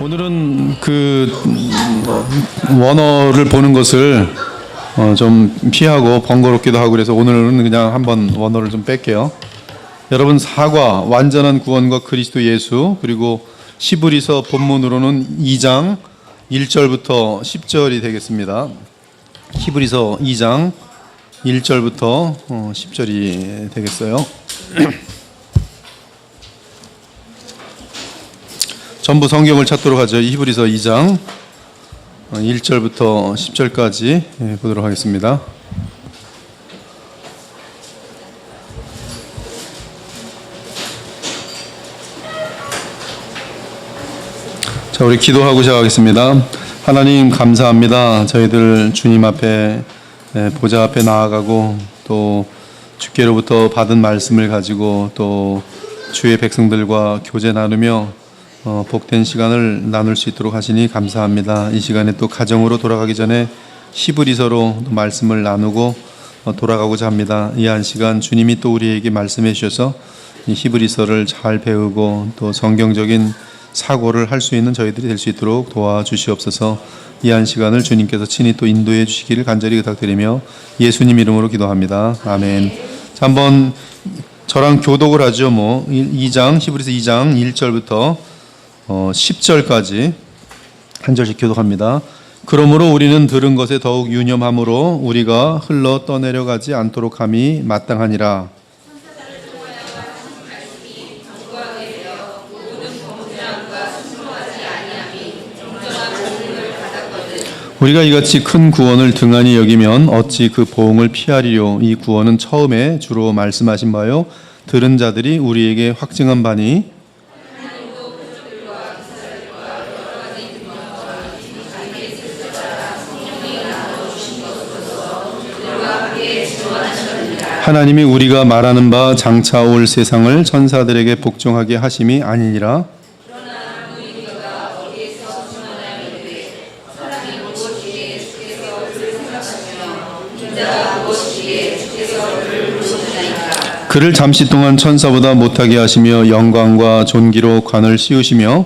오늘은 원어를 보는 것을 좀 피하고 번거롭기도 하고 그래서 오늘은 그냥 한번 원어를 좀 뺄게요. 여러분, 사과, 완전한 구원과 그리스도 예수, 그리고 히브리서 본문으로는 2장 1절부터 10절이 되겠습니다. 히브리서 2장 1절부터 10절이 되겠어요. 전부 성경을 찾도록 하죠. 히브리서 2장 1절부터 10절까지 보도록 하겠습니다. 자, 우리 기도하고 시작하겠습니다. 하나님 감사합니다. 저희들 주님 앞에 보좌 앞에 나아가고 또 주께로부터 받은 말씀을 가지고 또 주의 백성들과 교제 나누며 복된 시간을 나눌 수 있도록 하시니 감사합니다. 이 시간에 또 가정으로 돌아가기 전에 히브리서로 말씀을 나누고 돌아가고자 합니다. 이 한 시간 주님이 또 우리에게 말씀해 주셔서 이 히브리서를 잘 배우고 또 성경적인 사고를 할 수 있는 저희들이 될 수 있도록 도와주시옵소서. 이 한 시간을 주님께서 친히 또 인도해 주시기를 간절히 부탁드리며 예수님 이름으로 기도합니다. 아멘. 자, 한번 저랑 교독을 하죠. 히브리서 2장 1절부터 10절까지 한 절씩 교독합니다. 그러므로 우리는 들은 것에 더욱 유념함으로 우리가 흘러 떠내려가지 않도록 함이 마땅하니라. 우리가 이같이 큰 구원을 등한히 여기면 어찌 그 보응을 피하리요. 이 구원은 처음에 주로 말씀하신 바요 들은 자들이 우리에게 확증한 바니 하나님이 우리가 말하는 바 장차 올 세상을 천사들에게 복종하게 하심이 아니니라. 그를 잠시 동안 천사보다 못하게 하시며 영광과 존귀로 관을 씌우시며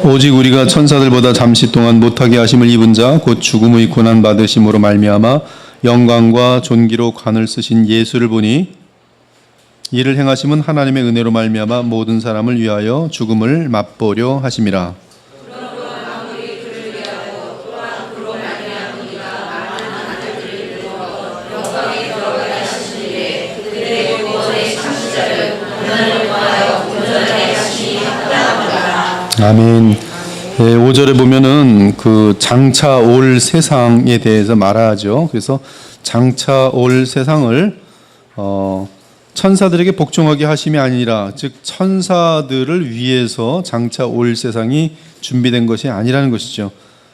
오직 우리가 천사들보다 잠시 동안 못하게 하심을 입은 자 곧 죽음의 고난 받으심으로 말미암아 영광과 존귀로 관을 쓰신 예수를 보니 이를 행하심은 하나님의 은혜로 말미암아 모든 사람을 위하여 죽음을 맛보려 하심이라. 아멘. 5절에 보면은 그 장차 올 세상에 대해서 말하죠. 그래서 장차 올 세상을 천사들에게 복종하게 하심이 아니라, 즉 천사들을 위해서 장차 올 세상이 준비된 것이 아니라는 것이죠.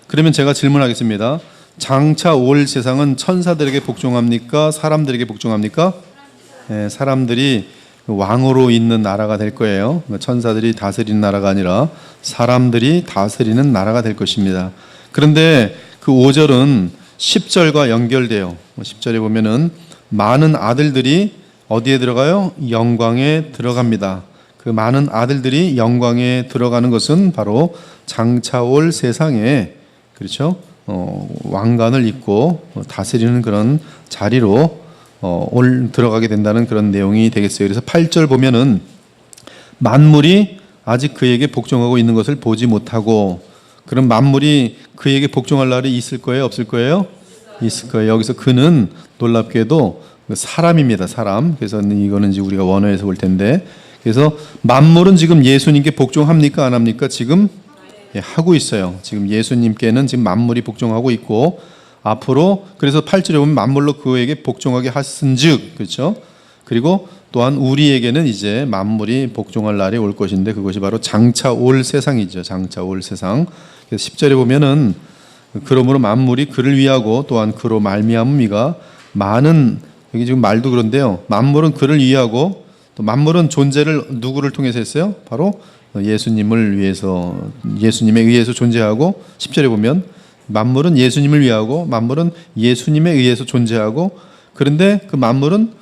그러면 제가 질문하겠습니다. 장차 올 세상은 천사들에게 복종합니까? 사람들에게 복종합니까? 네, 사람들이 왕으로 있는 나라가 될 거예요. 천사들이 다스리는 나라가 아니라 사람들이 다스리는 나라가 될 것입니다. 그런데 그 5절은 10절과 연결돼요. 10절에 보면은 많은 아들들이 어디에 들어가요? 영광에 들어갑니다. 그 많은 아들들이 영광에 들어가는 것은 바로 장차 올 세상에, 그렇죠? 왕관을 입고 다스리는 그런 자리로 들어가게 된다는 그런 내용이 되겠어요. 그래서 8절 보면은 만물이 아직 그에게 복종하고 있는 것을 보지 못하고, 그럼 만물이 그에게 복종할 날이 있을 거예요? 없을 거예요? 있을 거예요. 여기서 그는 놀랍게도 사람입니다. 사람. 그래서 이거는 이제 우리가 원어에서 볼 텐데, 그래서 만물은 지금 예수님께 복종합니까? 안 합니까? 지금 하고 있어요. 지금 예수님께는 지금 만물이 복종하고 있고, 앞으로 그래서 8절에 보면 만물로 그에게 복종하게 하신즉, 그렇죠? 그리고 또한 우리에게는 이제 만물이 복종할 날이 올 것인데 그것이 바로 장차 올 세상이죠. 장차 올 세상. 그래서 10절에 보면은 그러므로 만물이 그를 위하고 또한 그로 말미암음이가 많은, 여기 지금 말도 그런데요. 만물은 그를 위하고 또 만물은 존재를 누구를 통해서 했어요? 바로 예수님을 위해서, 예수님에 의해서 존재하고, 10절에 보면 만물은 예수님을 위하고 만물은 예수님에 의해서 존재하고, 그런데 그 만물은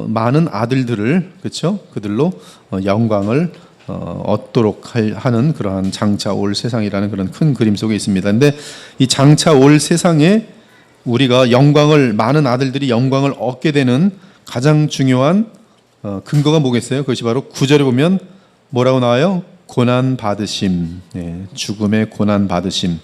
많은 아들들을, 그렇죠? 그들로 영광을 얻도록 하는 그러한 장차 올 세상이라는 그런 큰 그림 속에 있습니다. 근데 이 장차 올 세상에 우리가 영광을, 많은 아들들이 영광을 얻게 되는 가장 중요한 근거가 뭐겠어요? 그것이 바로 9절에 보면 뭐라고 나와요? 고난 받으심, 죽음의 고난 받으심.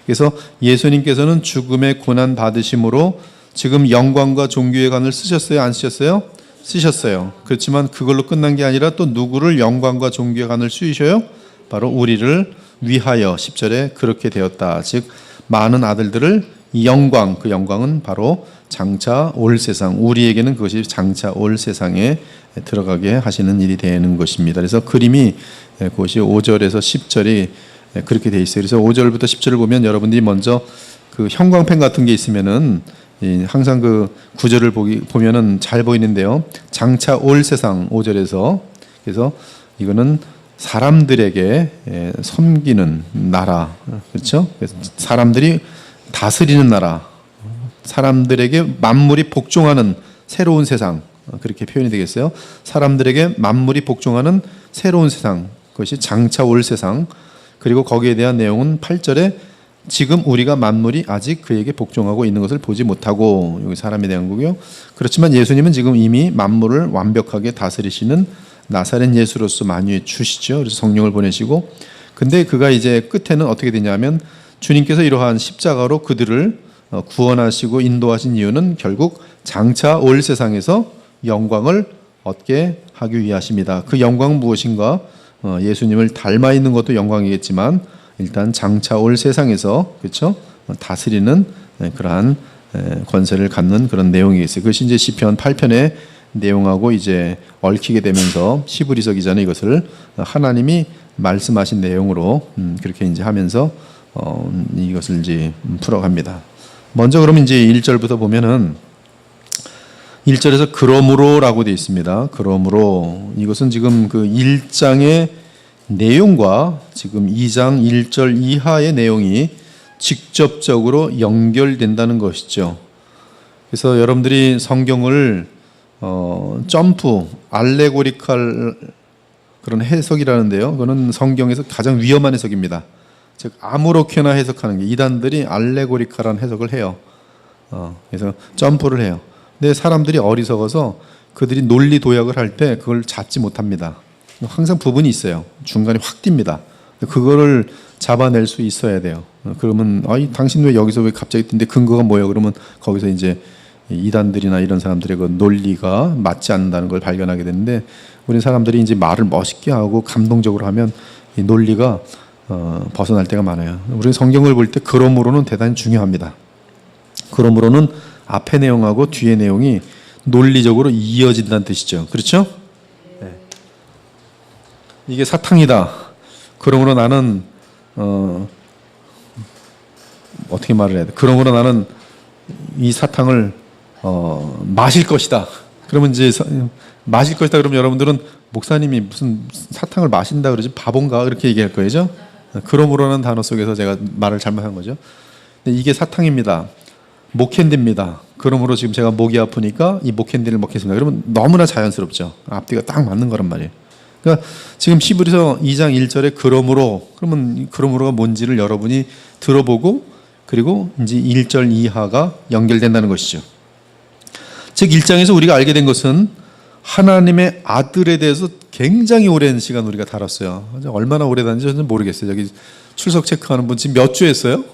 그래서 예수님께서는 죽음의 고난 받으심으로 지금 영광과 존귀의 관을 쓰셨어요? 안 쓰셨어요? 쓰셨어요. 그렇지만 그걸로 끝난 게 아니라 또 누구를 영광과 존귀의 관을 씌우셔요? 바로 우리를 위하여. 10절에 그렇게 되었다. 즉 많은 아들들을 영광, 그 영광은 바로 장차 올 세상, 우리에게는 그것이 장차 올 세상에 들어가게 하시는 일이 되는 것입니다. 그래서 그림이 그것이 5절에서 10절이 그렇게 돼 있어요. 그래서 5절부터 10절을 보면 여러분들이 먼저 그 형광펜 같은 게 있으면은 항상 그 구절을 보면은 잘 보이는데요. 장차 올 세상 5절에서, 그래서 이거는 사람들에게 섬기는 나라, 그렇죠? 그래서 사람들이 다스리는 나라, 사람들에게 만물이 복종하는 새로운 세상, 그렇게 표현이 되겠어요. 사람들에게 만물이 복종하는 새로운 세상, 그것이 장차 올 세상. 그리고 거기에 대한 내용은 8절에 지금 우리가 만물이 아직 그에게 복종하고 있는 것을 보지 못하고, 여기 사람에 대한 거고요. 그렇지만 예수님은 지금 이미 만물을 완벽하게 다스리시는 나사렛 예수로서 만유해 주시죠. 그래서 성령을 보내시고, 근데 그가 이제 끝에는 어떻게 되냐면 주님께서 이러한 십자가로 그들을 구원하시고 인도하신 이유는 결국 장차 올 세상에서 영광을 얻게 하기 위하십니다. 그 영광은 무엇인가? 예수님을 닮아 있는 것도 영광이겠지만 일단 장차 올 세상에서, 그렇죠? 다스리는 그러한 권세를 갖는 그런 내용이 있어요. 그것이 이제 시편 8편의 내용하고 이제 얽히게 되면서 히브리서 기자는 이것을 하나님이 말씀하신 내용으로 그렇게 이제 하면서 이것을 이제 풀어갑니다. 먼저 그러면 이제 1절부터 보면은 1절에서 그러므로라고 되어 있습니다. 그러므로 이것은 지금 그 1장의 내용과 지금 2장 1절 이하의 내용이 직접적으로 연결된다는 것이죠. 그래서 여러분들이 성경을 점프, 알레고리칼 그런 해석이라는데요. 그거는 성경에서 가장 위험한 해석입니다. 즉 아무렇게나 해석하는 게, 이단들이 알레고리칼한 해석을 해요. 그래서 점프를 해요. 근데 사람들이 어리석어서 그들이 논리 도약을 할 때 그걸 잡지 못합니다. 항상 부분이 있어요. 중간에 확 뜁니다. 그거를 잡아낼 수 있어야 돼요. 그러면 당신 왜 여기서 왜 갑자기 뛴데 근거가 뭐예요? 그러면 거기서 이제 이단들이나 이런 사람들의 그 논리가 맞지 않는다는 걸 발견하게 되는데, 우리 사람들이 이제 말을 멋있게 하고 감동적으로 하면 이 논리가 벗어날 때가 많아요. 우리 성경을 볼 때 그러므로는 대단히 중요합니다. 그러므로는 앞의 내용하고 뒤의 내용이 논리적으로 이어진다는 뜻이죠. 그렇죠? 네. 이게 사탕이다. 그러므로 나는 어떻게 말을 해야 돼? 그러므로 나는 이 사탕을 마실 것이다. 그러면 이제 마실 것이다. 그러면 여러분들은 목사님이 무슨 사탕을 마신다 그러지? 바본가? 그렇게 얘기할 거예요. 그러므로는 단어 속에서 제가 말을 잘못한 거죠. 근데 이게 사탕입니다. 목캔디입니다. 그러므로 지금 제가 목이 아프니까 이 목캔디를 먹겠습니다. 그러면 너무나 자연스럽죠. 앞뒤가 딱 맞는 거란 말이에요. 그러니까 지금 히브리서 2장 1절에 그러므로, 그러면 그러므로가 뭔지를 여러분이 들어보고, 그리고 이제 1절 이하가 연결된다는 것이죠. 즉 1장에서 우리가 알게 된 것은 하나님의 아들에 대해서 굉장히 오랜 시간 우리가 다뤘어요. 얼마나 오래 다는지 저는 모르겠어요. 여기 출석 체크하는 분 지금 몇 주 했어요?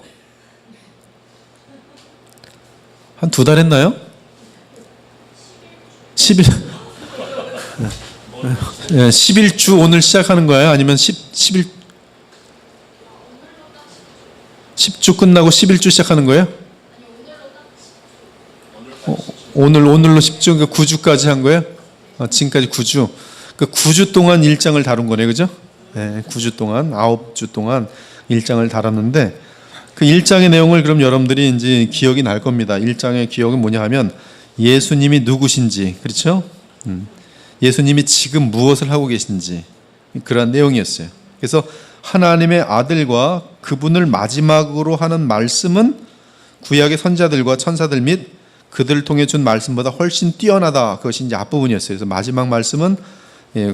한 2달 했나요? 11주 오늘 시작하는 거예요? 아니면 10주 끝나고 11주 시작하는 거예요? 오늘로 10주, 그러니까 9주까지 한 거예요? 지금까지 9주. 그 9주 동안 1장을 다룬 거네요. 그죠? 네, 9주 동안, 9주 동안 1장을 다뤘는데, 그 1장의 내용을 그럼 여러분들이 이제 기억이 날 겁니다. 1장의 기억은 뭐냐 하면 예수님이 누구신지, 그렇죠? 예수님이 지금 무엇을 하고 계신지, 그런 내용이었어요. 그래서 하나님의 아들과 그분을 마지막으로 하는 말씀은 구약의 선자들과 천사들 및 그들을 통해 준 말씀보다 훨씬 뛰어나다. 그것이 이제 앞부분이었어요. 그래서 마지막 말씀은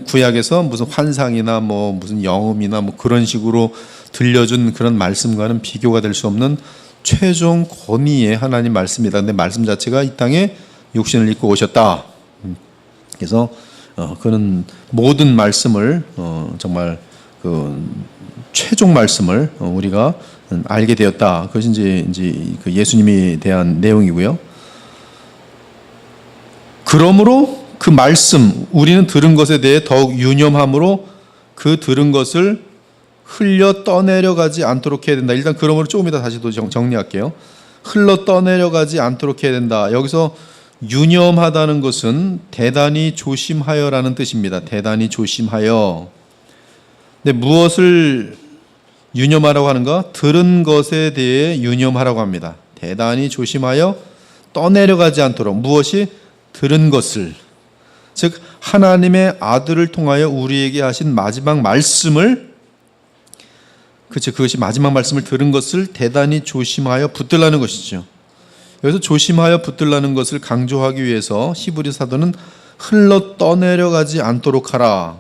구약에서 무슨 환상이나 무슨 영음이나 그런 식으로 들려준 그런 말씀과는 비교가 될 수 없는 최종 권위의 하나님 말씀이다. 근데 말씀 자체가 이 땅에 육신을 입고 오셨다. 그래서 그는 모든 말씀을 정말 그 최종 말씀을 우리가 알게 되었다. 그것이 이제 그 예수님에 대한 내용이고요. 그러므로 그 말씀, 우리는 들은 것에 대해 더욱 유념함으로 그 들은 것을 흘려 떠내려가지 않도록 해야 된다. 일단 그러므로 조금 이따 다시 또 정리할게요. 흘러 떠내려가지 않도록 해야 된다. 여기서 유념하다는 것은 대단히 조심하여라는 뜻입니다. 대단히 조심하여. 근데 무엇을 유념하라고 하는가? 들은 것에 대해 유념하라고 합니다. 대단히 조심하여 떠내려가지 않도록. 무엇이? 들은 것을. 즉 하나님의 아들을 통하여 우리에게 하신 마지막 말씀을, 그것이 마지막 말씀을 들은 것을 대단히 조심하여 붙들라는 것이죠. 여기서 조심하여 붙들라는 것을 강조하기 위해서 히브리 사도는 흘러 떠내려가지 않도록 하라.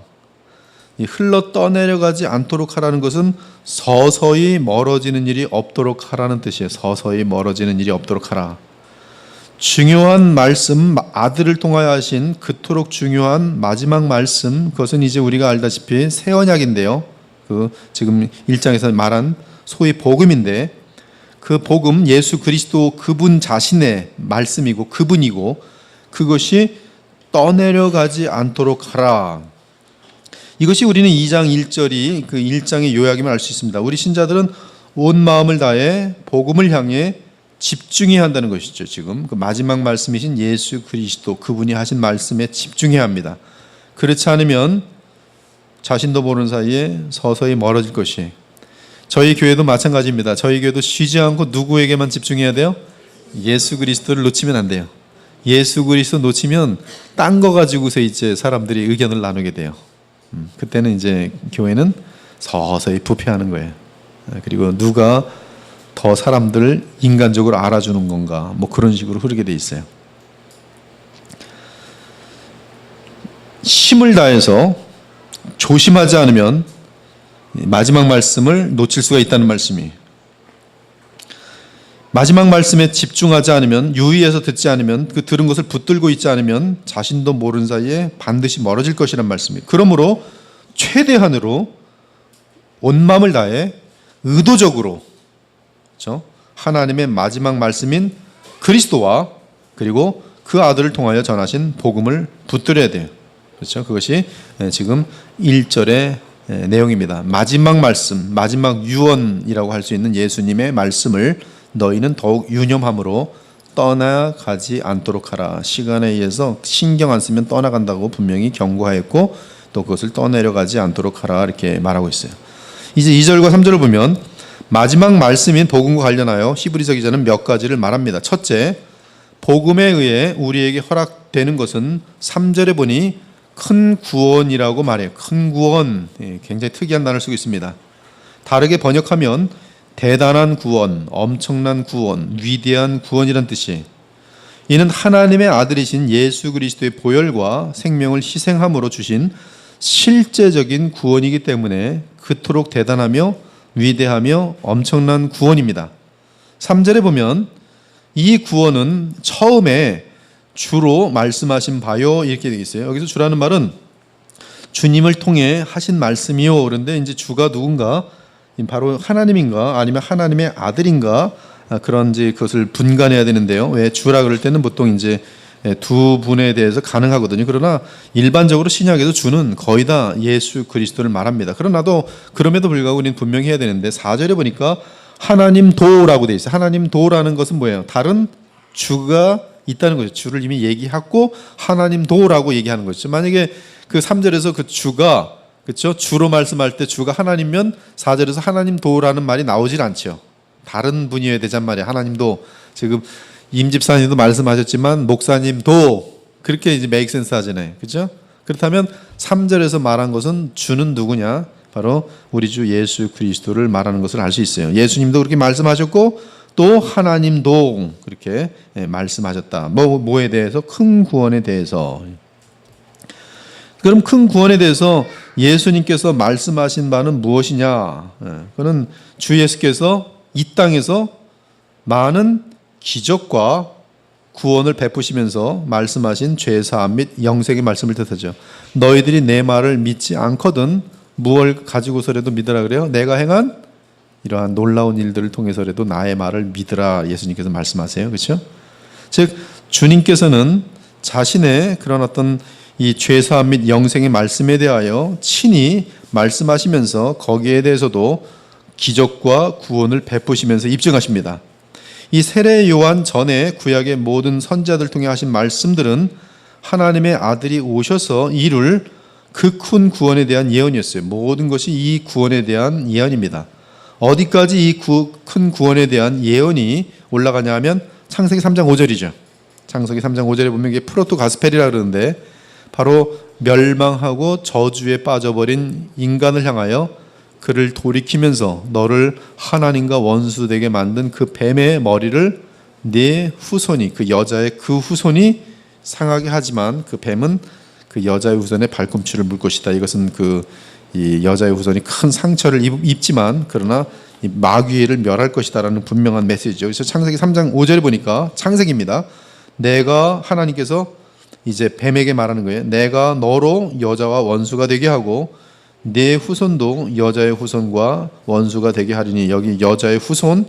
이 흘러 떠내려가지 않도록 하라는 것은 서서히 멀어지는 일이 없도록 하라는 뜻이에요. 서서히 멀어지는 일이 없도록 하라. 중요한 말씀, 아들을 통하여 하신 그토록 중요한 마지막 말씀, 그것은 이제 우리가 알다시피 새 언약인데요. 지금 1장에서 말한 소위 복음인데, 그 복음, 예수 그리스도 그분 자신의 말씀이고 그분이고, 그것이 떠내려가지 않도록 하라. 이것이 우리는 2장 1절이 그 1장의 요약임을 알 수 있습니다. 우리 신자들은 온 마음을 다해 복음을 향해 집중해야 한다는 것이죠. 지금 그 마지막 말씀이신 예수 그리스도 그분이 하신 말씀에 집중해야 합니다. 그렇지 않으면 자신도 모르는 사이에 서서히 멀어질 것이. 저희 교회도 마찬가지입니다. 저희 교회도 쉬지 않고 누구에게만 집중해야 돼요? 예수 그리스도를 놓치면 안 돼요. 예수 그리스도 놓치면 딴 거 가지고서 이제 사람들이 의견을 나누게 돼요. 그때는 이제 교회는 서서히 부패하는 거예요. 그리고 누가 더 사람들을 인간적으로 알아주는 건가, 그런 식으로 흐르게 돼 있어요. 힘을 다해서 조심하지 않으면 마지막 말씀을 놓칠 수가 있다는 말씀이에요. 마지막 말씀에 집중하지 않으면, 유의해서 듣지 않으면, 그 들은 것을 붙들고 있지 않으면 자신도 모르는 사이에 반드시 멀어질 것이란 말씀이에요. 그러므로 최대한으로 온 마음을 다해 의도적으로, 그렇죠? 하나님의 마지막 말씀인 그리스도와 그리고 그 아들을 통하여 전하신 복음을 붙들어야 돼요. 그렇죠? 그것이 지금 1절의 내용입니다. 마지막 말씀, 마지막 유언이라고 할 수 있는 예수님의 말씀을 너희는 더욱 유념함으로 떠나가지 않도록 하라. 시간에 의해서 신경 안 쓰면 떠나간다고 분명히 경고하였고, 또 그것을 떠내려가지 않도록 하라, 이렇게 말하고 있어요. 이제 2절과 3절을 보면 마지막 말씀인 복음과 관련하여 히브리서 기자는 몇 가지를 말합니다. 첫째, 복음에 의해 우리에게 허락되는 것은 3절에 보니 큰 구원이라고 말해요. 큰 구원, 굉장히 특이한 단어를 쓰고 있습니다. 다르게 번역하면 대단한 구원, 엄청난 구원, 위대한 구원이란 뜻이에요. 이는 하나님의 아들이신 예수 그리스도의 보혈과 생명을 희생함으로 주신 실제적인 구원이기 때문에 그토록 대단하며 위대하며 엄청난 구원입니다. 3절에 보면 이 구원은 처음에 주로 말씀하신 바요, 이렇게 되어 있어요. 여기서 주라는 말은 주님을 통해 하신 말씀이요. 그런데 이제 주가 누군가? 바로 하나님인가 아니면 하나님의 아들인가, 그런지 그것을 분간해야 되는데요. 왜 주라 그럴 때는 보통 이제 두 분에 대해서 가능하거든요. 그러나 일반적으로 신약에도 주는 거의 다 예수 그리스도를 말합니다. 그럼에도 불구하고 우리는 분명히 해야 되는데 4절에 보니까 하나님 도라고 되어 있어요. 하나님 도라는 것은 뭐예요? 다른 주가 있다는 거죠. 주를 이미 얘기하고 하나님 도라고 얘기하는 것이죠. 만약에 그 3절에서 그 주가, 그렇죠? 주로 말씀할 때 주가 하나님면 4절에서 하나님 도라는 말이 나오질 않죠. 다른 분이어야 되잔 말이에요. 하나님도 지금 임 집사님도 말씀하셨지만 목사님도 그렇게 이제 메이크 센스 하잖아요. 그렇죠? 그렇다면 3절에서 말한 것은 주는 누구냐? 바로 우리 주 예수 그리스도를 말하는 것을 알 수 있어요. 예수님도 그렇게 말씀하셨고 또 하나님도 그렇게 말씀하셨다. 뭐에 대해서? 큰 구원에 대해서. 그럼 큰 구원에 대해서 예수님께서 말씀하신 바는 무엇이냐? 그는 주 예수께서 이 땅에서 많은 기적과 구원을 베푸시면서 말씀하신 죄사함 및 영생의 말씀을 뜻하죠. 너희들이 내 말을 믿지 않거든 무엇을 가지고서라도 믿으라 그래요? 내가 행한 이러한 놀라운 일들을 통해서라도 나의 말을 믿으라 예수님께서 말씀하세요. 그렇죠? 즉 주님께서는 자신의 그런 어떤 이 죄사함 및 영생의 말씀에 대하여 친히 말씀하시면서 거기에 대해서도 기적과 구원을 베푸시면서 입증하십니다. 이 세례 요한 전에 구약의 모든 선지자들 통해 하신 말씀들은 하나님의 아들이 오셔서 이룰 그 큰 구원에 대한 예언이었어요. 모든 것이 이 구원에 대한 예언입니다. 어디까지 이 큰 구원에 대한 예언이 올라가냐 하면 창세기 3장 5절이죠. 창세기 3장 5절에 보면 이게 프로토 가스펠이라 그러는데 바로 멸망하고 저주에 빠져버린 인간을 향하여 그를 돌이키면서 너를 하나님과 원수되게 만든 그 뱀의 머리를 네 후손이, 그 여자의 그 후손이 상하게 하지만 그 뱀은 그 여자의 후손의 발꿈치를 물 것이다. 이것은 이 여자의 후손이 큰 상처를 입지만 그러나 이 마귀를 멸할 것이다라는 분명한 메시지죠. 그래서 창세기 3장 5절에 보니까 창세기입니다. 내가 하나님께서 이제 뱀에게 말하는 거예요. 내가 너로 여자와 원수가 되게 하고 내 후손도 여자의 후손과 원수가 되게 하리니 여기 여자의 후손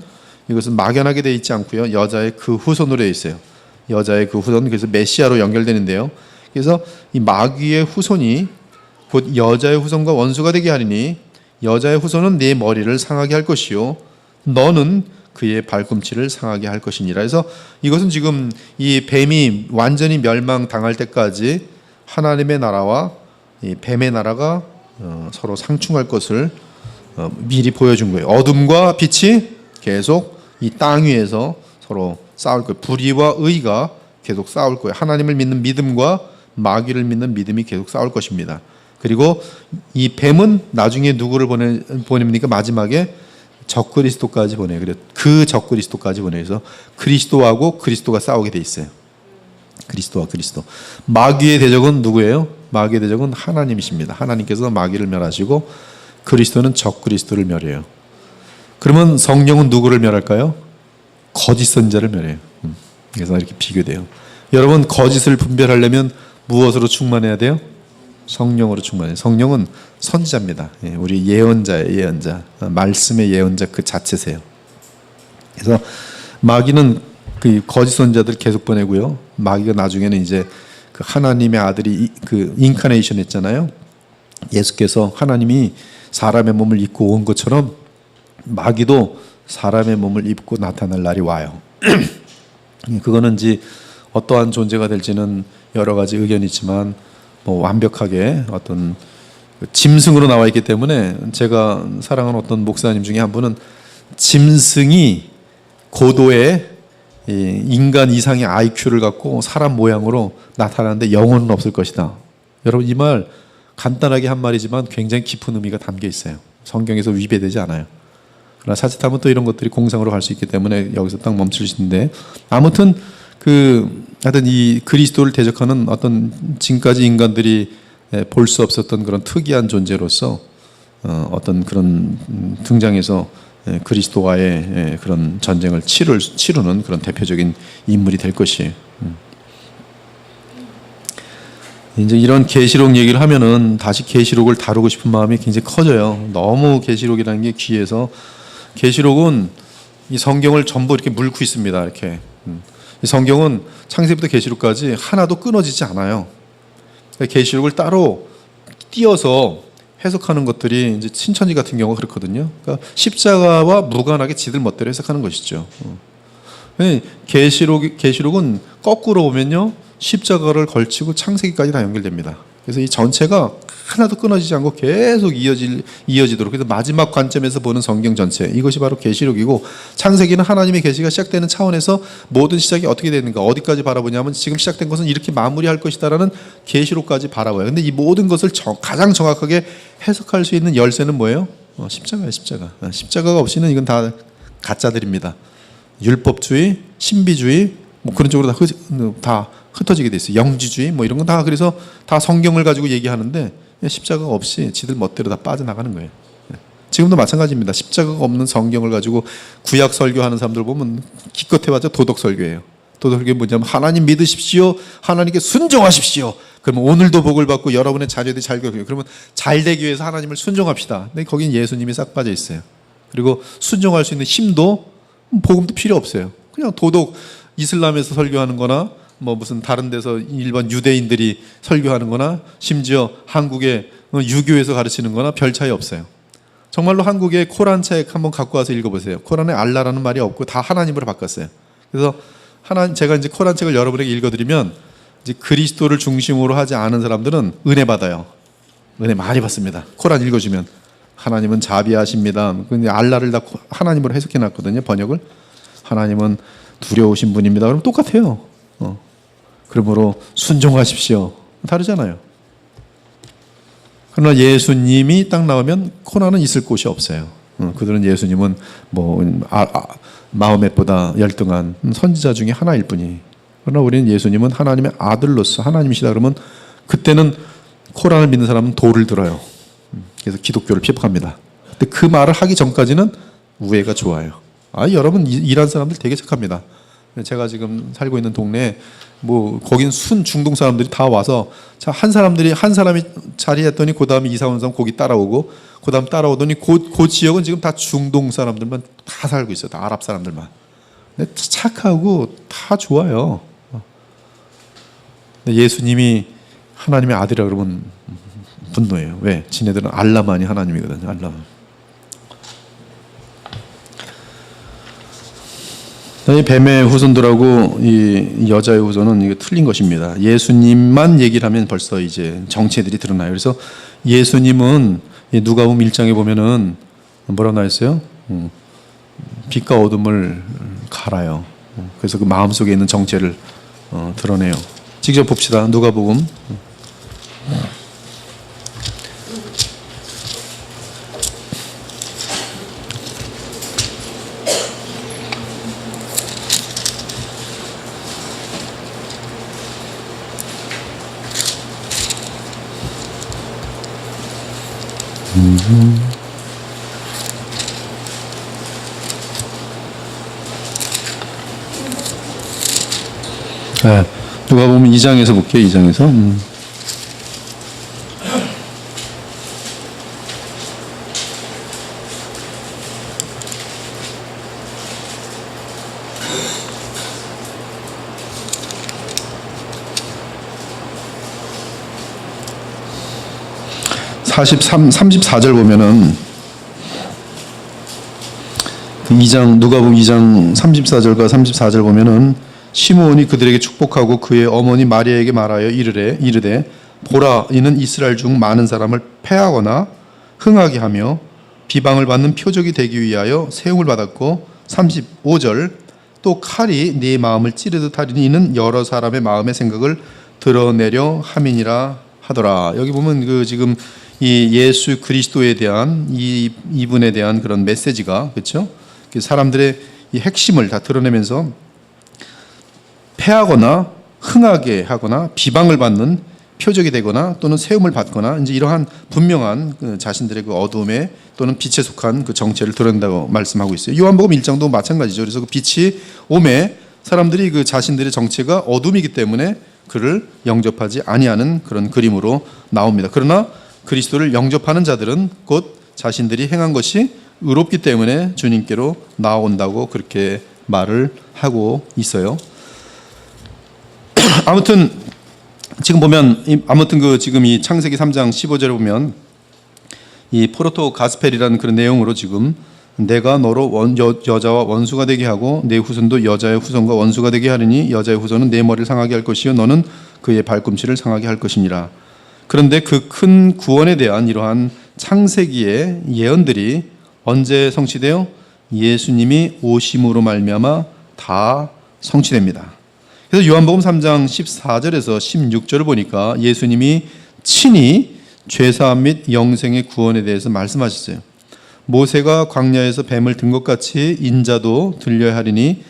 이것은 막연하게 되어 있지 않고요. 여자의 그 후손으로 되어 있어요. 여자의 그 후손 그래서 메시아로 연결되는데요. 그래서 이 마귀의 후손이 곧 여자의 후손과 원수가 되게 하리니 여자의 후손은 네 머리를 상하게 할 것이요 너는 그의 발꿈치를 상하게 할 것이니라. 그래서 이것은 지금 이 뱀이 완전히 멸망당할 때까지 하나님의 나라와 이 뱀의 나라가 서로 상충할 것을 미리 보여준 거예요. 어둠과 빛이 계속 이 땅 위에서 서로 싸울 거예요. 불의와 의가 계속 싸울 거예요. 하나님을 믿는 믿음과 마귀를 믿는 믿음이 계속 싸울 것입니다. 그리고 이 뱀은 나중에 누구를 보냅니까? 마지막에 적그리스도까지 보내요. 그래서 그 적그리스도까지 보내서 그리스도하고 그리스도가 싸우게 돼 있어요. 그리스도와 그리스도. 마귀의 대적은 누구예요? 마귀의 대적은 하나님이십니다. 하나님께서 마귀를 멸하시고 그리스도는 적그리스도를 멸해요. 그러면 성령은 누구를 멸할까요? 거짓 선자를 멸해요. 그래서 이렇게 비교돼요. 여러분 거짓을 분별하려면 무엇으로 충만해야 돼요? 성령으로 충만해요. 성령은 선지자입니다. 우리 예언자예요. 예언자. 말씀의 예언자 그 자체세요. 그래서 마귀는 그 거짓 선자들 계속 보내고요. 마귀가 나중에는 이제 그 하나님의 아들이 그 인카네이션 했잖아요. 예수께서 하나님이 사람의 몸을 입고 온 것처럼 마귀도 사람의 몸을 입고 나타날 날이 와요. 그거는 이제 어떠한 존재가 될지는 여러 가지 의견이 있지만 뭐 완벽하게 어떤 짐승으로 나와 있기 때문에 제가 사랑하는 어떤 목사님 중에 한 분은 짐승이 고도의 인간 이상의 IQ를 갖고 사람 모양으로 나타나는데 영혼은 없을 것이다. 여러분 이 말 간단하게 한 말이지만 굉장히 깊은 의미가 담겨 있어요. 성경에서 위배되지 않아요. 그러나 자칫하면 또 이런 것들이 공상으로 갈 수 있기 때문에 여기서 딱 멈추시는데 아무튼 하여튼 이 그리스도를 대적하는 어떤 지금까지 인간들이 볼 수 없었던 그런 특이한 존재로서 어떤 그런 등장해서 그리스도와의 그런 전쟁을 치르는 그런 대표적인 인물이 될 것이에요. 이제 이런 계시록 얘기를 하면은 다시 계시록을 다루고 싶은 마음이 굉장히 커져요. 너무 계시록이라는 게 귀해서 계시록은 이 성경을 전부 이렇게 물고 있습니다. 이렇게 이 성경은 창세기부터 계시록까지 하나도 끊어지지 않아요. 계시록을 따로 띄어서 해석하는 것들이 이제 신천지 같은 경우가 그렇거든요. 그러니까 십자가와 무관하게 지들 멋대로 해석하는 것이죠. 계시록은 거꾸로 보면요, 십자가를 걸치고 창세기까지 다 연결됩니다. 그래서 이 전체가 하나도 끊어지지 않고 계속 이어지도록, 그래서 마지막 관점에서 보는 성경 전체, 이것이 바로 계시록이고, 창세기는 하나님의 계시가 시작되는 차원에서 모든 시작이 어떻게 되는가, 어디까지 바라보냐면 지금 시작된 것은 이렇게 마무리할 것이다라는 계시록까지 바라봐요. 근데 이 모든 것을 가장 정확하게 해석할 수 있는 열쇠는 뭐예요? 십자가예요. 십자가가 없이는 이건 다 가짜들입니다. 율법주의, 신비주의, 뭐 그런 쪽으로 다 흩어지게 돼 있어요. 영지주의, 뭐 이런 건 다, 그래서 다 성경을 가지고 얘기하는데 십자가가 없이 지들 멋대로 다 빠져나가는 거예요. 지금도 마찬가지입니다. 십자가가 없는 성경을 가지고 구약 설교하는 사람들 보면 기껏해봤자 도덕 설교예요. 도덕 설교는 뭐냐면 하나님 믿으십시오, 하나님께 순종하십시오. 그러면 오늘도 복을 받고 여러분의 자녀들이 잘 되고, 그러면 잘 되기 위해서 하나님을 순종합시다. 근데 거긴 예수님이 싹 빠져 있어요. 그리고 순종할 수 있는 힘도, 복음도 필요 없어요. 그냥 도덕, 이슬람에서 설교하는 거나 뭐 무슨 다른 데서 일반 유대인들이 설교하는 거나 심지어 한국의 유교에서 가르치는 거나 별 차이 없어요. 정말로 한국의 코란 책 한번 갖고 와서 읽어보세요. 코란에 알라라는 말이 없고 다 하나님으로 바꿨어요. 그래서 제가 이제 코란 책을 여러분에게 읽어드리면 이제 그리스도를 중심으로 하지 않은 사람들은 은혜 받아요. 은혜 많이 받습니다. 코란 읽어주면 하나님은 자비하십니다. 근데 알라를 다 하나님으로 해석해 놨거든요. 번역을. 하나님은 두려우신 분입니다. 그럼 똑같아요. 그러므로 순종하십시오. 다르잖아요. 그러나 예수님이 딱 나오면 코난은 있을 곳이 없어요. 그들은 예수님은 뭐 마호멧보다 열등한 선지자 중에 하나일 뿐이. 그러나 우리는 예수님은 하나님의 아들로서 하나님이시다 그러면 그때는 코란을 믿는 사람은 돌을 들어요. 그래서 기독교를 핍박합니다. 근데 그 말을 하기 전까지는 우애가 좋아요. 여러분 이란 사람들 되게 착합니다. 제가 지금 살고 있는 동네에 뭐 거긴 순 중동 사람들이 다 와서 한 사람이 자리했더니 그 다음에 이사 온 사람 거기 따라오고 그 다음 따라오더니 그 지역은 지금 다 중동 사람들만 다 살고 있어요. 다 아랍 사람들만. 근데 착하고 다 좋아요. 근데 예수님이 하나님의 아들이라 그러면 분노해요. 왜? 지네들은 알라만이 하나님이거든요. 알라만. 이 뱀의 후손들하고 이 여자의 후손은 이게 틀린 것입니다. 예수님만 얘기를 하면 벌써 이제 정체들이 드러나요. 그래서 예수님은 누가복음 1장에 보면은 뭐라고 나와 있어요? 빛과 어둠을 갈아요. 그래서 그 마음속에 있는 정체를 드러내요. 직접 봅시다. 누가복음. 네, 누가복음 2장에서 볼게요. 2장에서. 34절 보면은 누가복음 2장 34절과 34절 보면은 시므온이 그들에게 축복하고 그의 어머니 마리아에게 말하여 이르되 보라, 이는 이스라엘 중 많은 사람을 패하거나 흥하게 하며 비방을 받는 표적이 되기 위하여 세움을 받았고, 35절 또 칼이 네 마음을 찌르듯 하리니 이는 여러 사람의 마음의 생각을 드러내려 함이니라 하더라. 여기 보면 지금 이 예수 그리스도에 대한 이분에 대한 그런 메시지가, 그렇죠? 사람들의 이 핵심을 다 드러내면서 패하거나 흥하게 하거나 비방을 받는 표적이 되거나 또는 세움을 받거나 이제 이러한 분명한 자신들의 그 어둠에 또는 빛에 속한 그 정체를 드러낸다고 말씀하고 있어요. 요한복음 1장도 마찬가지죠. 그래서 그 빛이 오매 사람들이 그 자신들의 정체가 어둠이기 때문에 그를 영접하지 아니하는 그런 그림으로 나옵니다. 그러나 그리스도를 영접하는 자들은 곧 자신들이 행한 것이 의롭기 때문에 주님께로 나온다고 그렇게 말을 하고 있어요. 아무튼 지금 보면 지금 이 창세기 3장 15절에 보면 이 포르토 가스펠이라는 그런 내용으로 지금 내가 너로 여자와 원수가 되게 하고 내 후손도 여자의 후손과 원수가 되게 하리니 여자의 후손은 내 머리를 상하게 할 것이요 너는 그의 발꿈치를 상하게 할 것이니라. 그런데 그 큰 구원에 대한 이러한 창세기의 예언들이 언제 성취돼요? 예수님이 오심으로 말미암아 다 성취됩니다. 그래서 요한복음 3장 14절에서 16절을 보니까 예수님이 친히 죄사함 및 영생의 구원에 대해서 말씀하셨어요. 모세가 광야에서 뱀을 든 것 같이 인자도 들려야 하리니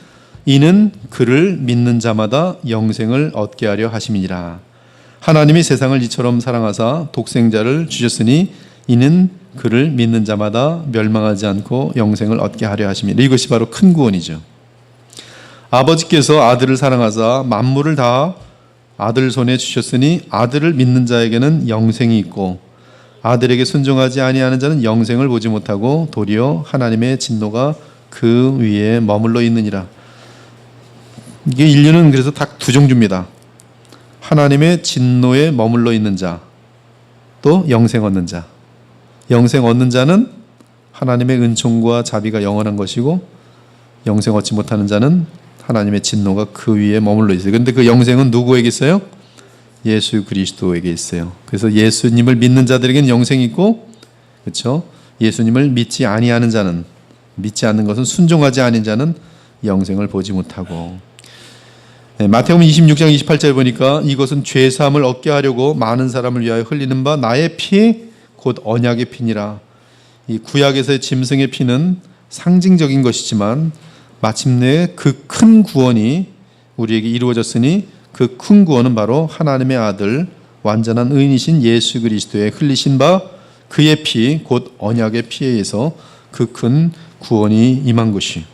이는 그를 믿는 자마다 영생을 얻게 하려 하심이니라. 하나님이 세상을 이처럼 사랑하사 독생자를 주셨으니 이는 그를 믿는 자마다 멸망하지 않고 영생을 얻게 하려 하심이니라. 이것이 바로 큰 구원이죠. 아버지께서 아들을 사랑하사 만물을 다 아들 손에 주셨으니 아들을 믿는 자에게는 영생이 있고 아들에게 순종하지 아니하는 자는 영생을 보지 못하고 도리어 하나님의 진노가 그 위에 머물러 있느니라. 이게 인류는 그래서 딱 두 종류입니다. 하나님의 진노에 머물러 있는 자, 또 영생 얻는 자. 영생 얻는 자는 하나님의 은총과 자비가 영원한 것이고 영생 얻지 못하는 자는 하나님의 진노가 그 위에 머물러 있어요. 그런데 그 영생은 누구에게 있어요? 예수 그리스도에게 있어요. 그래서 예수님을 믿는 자들에게는 영생이 있고, 그렇죠? 예수님을 믿지 아니하는 자는, 믿지 않는 것은 순종하지 않은 자는 영생을 보지 못하고. 마태복음 26장 28절 보니까 이것은 죄 사함을 얻게 하려고 많은 사람을 위하여 흘리는 바 나의 피 곧 언약의 피니라. 이 구약에서의 짐승의 피는 상징적인 것이지만 마침내 그 큰 구원이 우리에게 이루어졌으니 그 큰 구원은 바로 하나님의 아들 완전한 의인이신 예수 그리스도의 흘리신 바 그의 피 곧 언약의 피에 의해서 그 큰 구원이 임한 것이.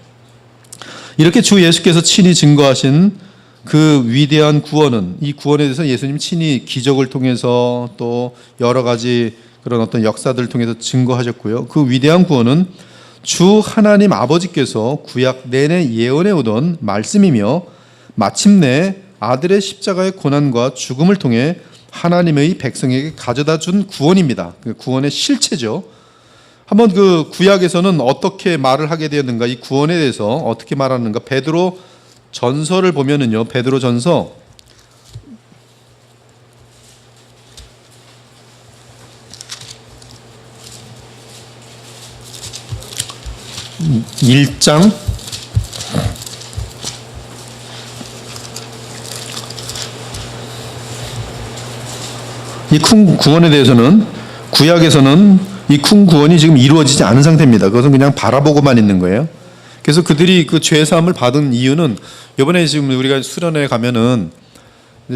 이렇게 주 예수께서 친히 증거하신 그 위대한 구원은, 이 구원에 대해서 예수님 친히 기적을 통해서 또 여러 가지 그런 어떤 역사들을 통해서 증거하셨고요. 그 위대한 구원은 주 하나님 아버지께서 구약 내내 예언해 오던 말씀이며 마침내 아들의 십자가의 고난과 죽음을 통해 하나님의 백성에게 가져다 준 구원입니다. 그 구원의 실체죠. 한번 그 구약에서는 어떻게 말을 하게 되었는가, 이 구원에 대해서 어떻게 말하는가, 베드로 전서를 보면은요, 베드로 전서 1장 이 큰 구원에 대해서는 구약에서는 이 큰 구원이 지금 이루어지지 않은 상태입니다. 그것은 그냥 바라보고만 있는 거예요. 그래서 그들이 그 죄사함을 받은 이유는, 이번에 지금 우리가 수련회 가면은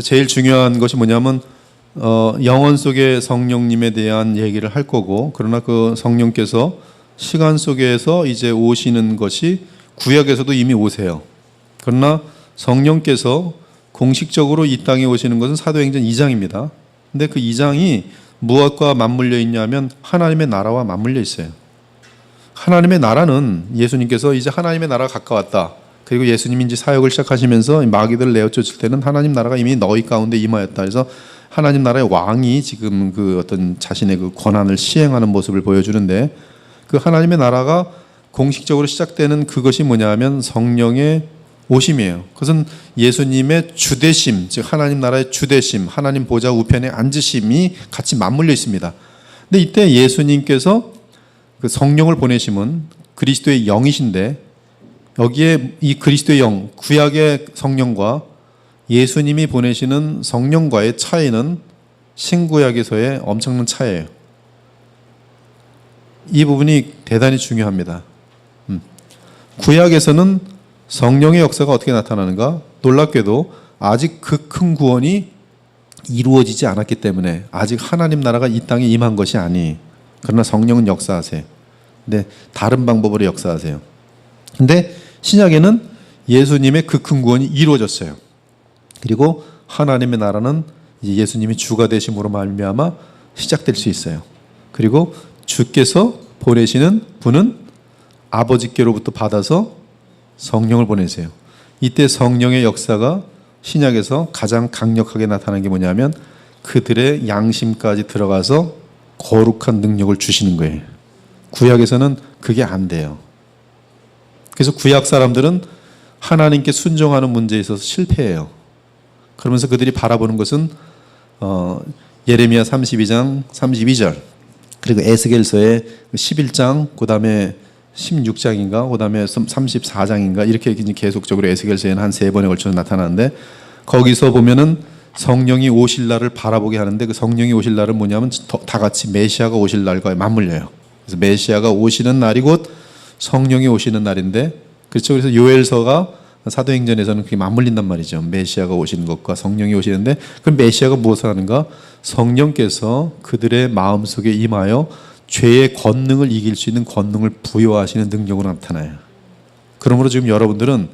제일 중요한 것이 뭐냐면 영혼 속의 성령님에 대한 얘기를 할 거고, 그러나 그 성령께서 시간 속에서 이제 오시는 것이 구약에서도 이미 오세요. 그러나 성령께서 공식적으로 이 땅에 오시는 것은 사도행전 2장입니다. 근데 그 2장이 무엇과 맞물려 있냐면 하나님의 나라와 맞물려 있어요. 하나님의 나라는 예수님께서 이제 하나님의 나라가 가까웠다. 그리고 예수님이 이제 사역을 시작하시면서 마귀들을 내어쫓을 때는 하나님 나라가 이미 너희 가운데 임하였다. 그래서 하나님 나라의 왕이 지금 그 어떤 자신의 그 권한을 시행하는 모습을 보여주는데, 그 하나님의 나라가 공식적으로 시작되는 그것이 뭐냐면 성령의 오심이에요. 그것은 예수님의 주되심, 즉 하나님 나라의 주되심, 하나님 보좌 우편에 앉으심이 같이 맞물려 있습니다. 근데 이때 예수님께서 그 성령을 보내심은 그리스도의 영이신데, 여기에 이 그리스도의 영, 구약의 성령과 예수님이 보내시는 성령과의 차이는 신구약에서의 엄청난 차이예요. 이 부분이 대단히 중요합니다. 구약에서는 성령의 역사가 어떻게 나타나는가? 놀랍게도 아직 그 큰 구원이 이루어지지 않았기 때문에 아직 하나님 나라가 이 땅에 임한 것이 아니. 그러나 성령은 역사하세요. 근데 다른 방법으로 역사하세요. 근데 신약에는 예수님의 그 큰 구원이 이루어졌어요. 그리고 하나님의 나라는 예수님이 주가 되심으로 말미암아 시작될 수 있어요. 그리고 주께서 보내시는 분은 아버지께로부터 받아서 성령을 보내세요. 이때 성령의 역사가 신약에서 가장 강력하게 나타나는 게 뭐냐면 그들의 양심까지 들어가서 거룩한 능력을 주시는 거예요. 구약에서는 그게 안 돼요. 그래서 구약 사람들은 하나님께 순종하는 문제에 있어서 실패해요. 그러면서 그들이 바라보는 것은 예레미야 32장 32절, 그리고 에스겔서의 11장, 그다음에 16장인가, 그다음에 34장인가, 이렇게 계속적으로 에스겔서에는 한 3번에 걸쳐서 나타나는데, 거기서 보면은 성령이 오실 날을 바라보게 하는데, 그 성령이 오실 날은 뭐냐면 다 같이 메시아가 오실 날과 맞물려요. 그래서 메시아가 오시는 날이 곧 성령이 오시는 날인데, 그렇죠. 그래서 요엘서가 사도행전에서는 그게 맞물린단 말이죠. 메시아가 오시는 것과 성령이 오시는데, 그럼 메시아가 무엇을 하는가? 성령께서 그들의 마음속에 임하여 죄의 권능을 이길 수 있는 권능을 부여하시는 능력으로 나타나요. 그러므로 지금 여러분들은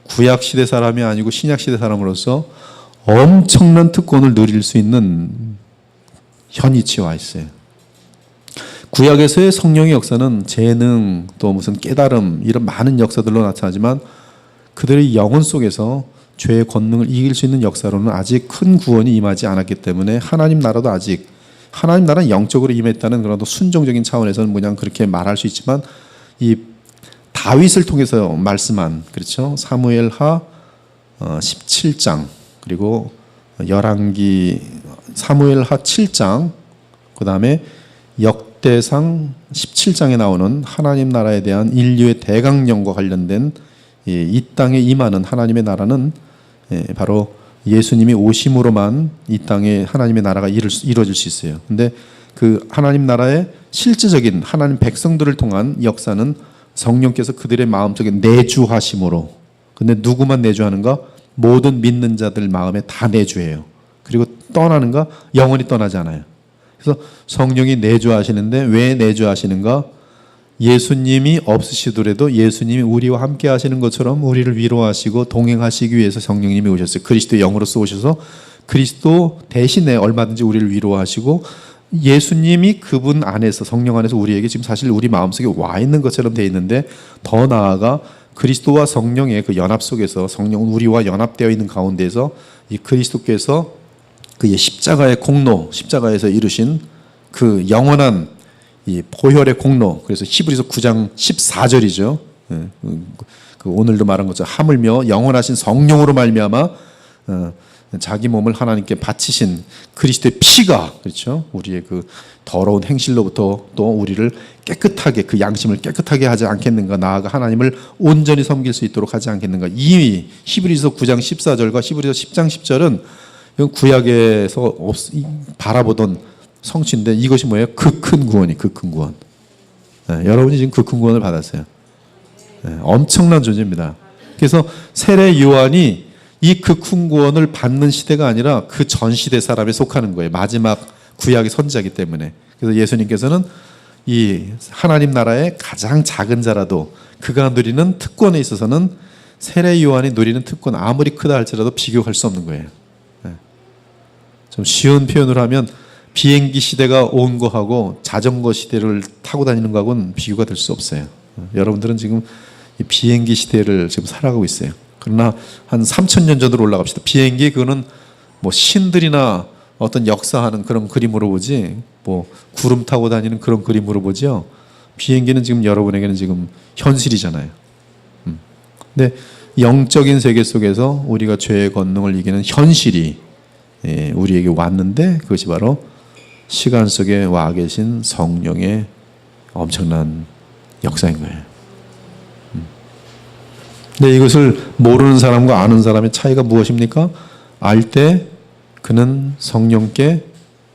구약시대 사람이 아니고 신약시대 사람으로서 엄청난 특권을 누릴 수 있는 현위치에 와 있어요. 구약에서의 성령의 역사는 재능, 또 무슨 깨달음, 이런 많은 역사들로 나타나지만, 그들의 영혼 속에서 죄의 권능을 이길 수 있는 역사로는 아직 큰 구원이 임하지 않았기 때문에, 하나님 나라도 아직, 하나님 나라는 영적으로 임했다는 그런 순종적인 차원에서는 그냥 그렇게 말할 수 있지만, 이 다윗을 통해서 말씀한, 그렇죠, 사무엘하 17장, 그리고 열왕기 사무엘하 7장, 그 다음에 역대상 17장에 나오는 하나님 나라에 대한 인류의 대강령과 관련된 이 땅에 임하는 하나님의 나라는 바로 예수님이 오심으로만 이 땅에 하나님의 나라가 이루어질 수 있어요. 근데 그 하나님 나라의 실질적인 하나님 백성들을 통한 역사는 성령께서 그들의 마음속에 내주하심으로. 근데 누구만 내주하는가? 모든 믿는 자들 마음에 다 내주해요. 그리고 떠나는가? 영원히 떠나지 않아요. 그래서 성령이 내주하시는데, 왜 내주하시는가? 예수님이 없으시더라도 예수님이 우리와 함께 하시는 것처럼 우리를 위로하시고 동행하시기 위해서 성령님이 오셨어요. 그리스도의 영으로서 오셔서 그리스도 대신에 얼마든지 우리를 위로하시고, 예수님이 그분 안에서, 성령 안에서 우리에게 지금 사실 우리 마음속에 와 있는 것처럼 되어 있는데, 더 나아가 그리스도와 성령의 그 연합 속에서, 성령은 우리와 연합되어 있는 가운데서 이 그리스도께서 그의 십자가의 공로, 십자가에서 이루신 그 영원한 이 보혈의 공로, 그래서 히브리서 9장 14절이죠. 그 오늘도 말한 것처럼 하물며 영원하신 성령으로 말미암아 자기 몸을 하나님께 바치신 그리스도의 피가, 그렇죠, 우리의 그 더러운 행실로부터 또 우리를 깨끗하게, 그 양심을 깨끗하게 하지 않겠는가, 나아가 하나님을 온전히 섬길 수 있도록 하지 않겠는가. 이 히브리서 9장 14절과 히브리서 10장 10절은 구약에서 바라보던 성취인데, 이것이 뭐예요? 그 큰 구원이, 그 큰 구원. 여러분이 지금 그 큰 구원을 받았어요. 엄청난 존재입니다. 그래서 세례 요한이 이 그 큰 구원을 받는 시대가 아니라 그 전 시대 사람에 속하는 거예요. 마지막 구약의 선지자이기 때문에. 그래서 예수님께서는 이 하나님 나라의 가장 작은 자라도 그가 누리는 특권에 있어서는 세례 요한이 누리는 특권, 아무리 크다 할지라도 비교할 수 없는 거예요. 좀 쉬운 표현으로 하면, 비행기 시대가 온 거하고 자전거 시대를 타고 다니는 거하고는 비교가 될 수 없어요. 여러분들은 지금 이 비행기 시대를 지금 살아가고 있어요. 그러나 한 3000년 전으로 올라갑시다. 비행기, 그거는 뭐 신들이나 어떤 역사하는 그런 그림으로 보지, 뭐 구름 타고 다니는 그런 그림으로 보죠. 비행기는 지금 여러분에게는 지금 현실이잖아요. 근데 영적인 세계 속에서 우리가 죄의 권능을 이기는 현실이 우리에게 왔는데, 그것이 바로 시간 속에 와 계신 성령의 엄청난 역사인 거예요. 근데 이것을 모르는 사람과 아는 사람의 차이가 무엇입니까? 알 때 그는 성령께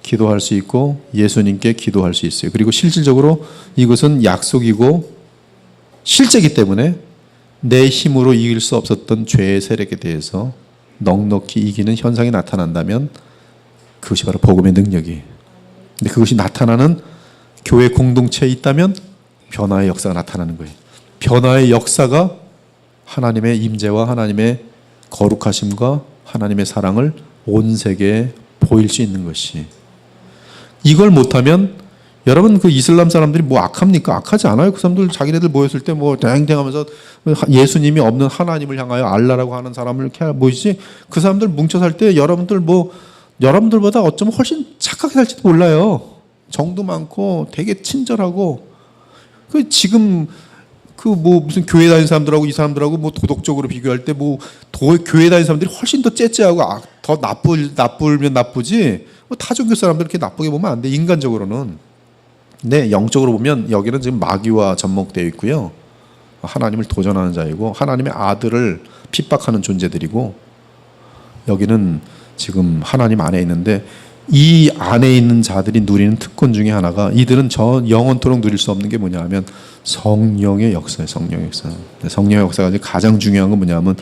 기도할 수 있고 예수님께 기도할 수 있어요. 그리고 실질적으로 이것은 약속이고 실제이기 때문에 내 힘으로 이길 수 없었던 죄의 세력에 대해서 넉넉히 이기는 현상이 나타난다면, 그것이 바로 복음의 능력이에요. 근데 그것이 나타나는 교회 공동체에 있다면 변화의 역사가 나타나는 거예요. 변화의 역사가 하나님의 임재와 하나님의 거룩하심과 하나님의 사랑을 온 세계에 보일 수 있는 것이. 이걸 못하면, 여러분 그 이슬람 사람들이 뭐 악합니까? 악하지 않아요. 그 사람들 자기네들 모였을 때 뭐 댕댕하면서 예수님이 없는 하나님을 향하여 알라라고 하는 사람을 이렇게 모이지, 그 사람들 뭉쳐 살 때 여러분들 뭐 여러분들보다 어쩌면 훨씬 착하게 살지도 몰라요. 정도 많고 되게 친절하고. 그 지금 그 뭐 무슨 교회 다니는 사람들하고 이 사람들하고 뭐 도덕적으로 비교할 때 뭐 교회 다니는 사람들이 훨씬 더 째째하고 더 나쁘면 나쁘지, 뭐 타종교 사람들 이렇게 나쁘게 보면 안 돼. 인간적으로는. 근데 영적으로 보면 여기는 지금 마귀와 접목되어 있고요. 하나님을 도전하는 자이고 하나님의 아들을 핍박하는 존재들이고 여기는 지금 하나님 안에 있는데 이 안에 있는 자들이 누리는 특권 중에 하나가 이들은 영원토록 누릴 수 없는 게 뭐냐 하면 성령의 역사예요. 성령의 역사. 성령의 역사가 가장 중요한 건 뭐냐면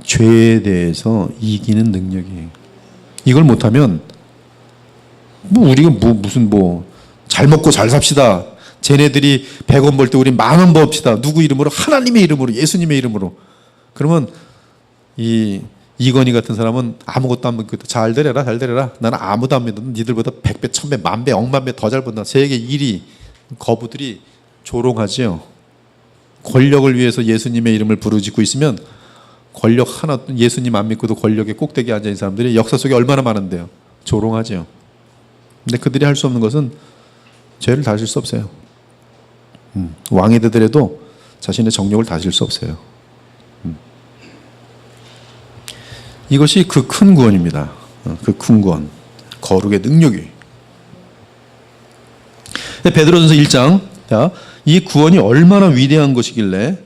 죄에 대해서 이기는 능력이에요. 이걸 못하면 우리가 무슨 잘 먹고 잘 삽시다. 쟤네들이 100원 벌 때 우리 10,000원 법시다. 누구 이름으로? 하나님의 이름으로, 예수님의 이름으로. 그러면 이건희 같은 사람은 아무것도 안 믿고 잘 되려라 잘 되려라. 나는 아무도 안 믿어. 니들보다 100배, 1000배, 10,000배, 10,000배 더 잘 본다. 세계 1위 거부들이 조롱하지요. 권력을 위해서 예수님의 이름을 부르짖고 있으면 권력 하나, 예수님 안 믿고도 권력의 꼭대기에 앉아있는 사람들이 역사 속에 얼마나 많은데요. 조롱하지요. 근데 그들이 할 수 없는 것은 죄를 다실 수 없어요. 왕이 되더라도 자신의 정욕을 다질 수 없어요. 이것이 그 큰 구원입니다. 그 큰 구원. 거룩의 능력이. 베드로전서 1장. 자, 이 구원이 얼마나 위대한 것이길래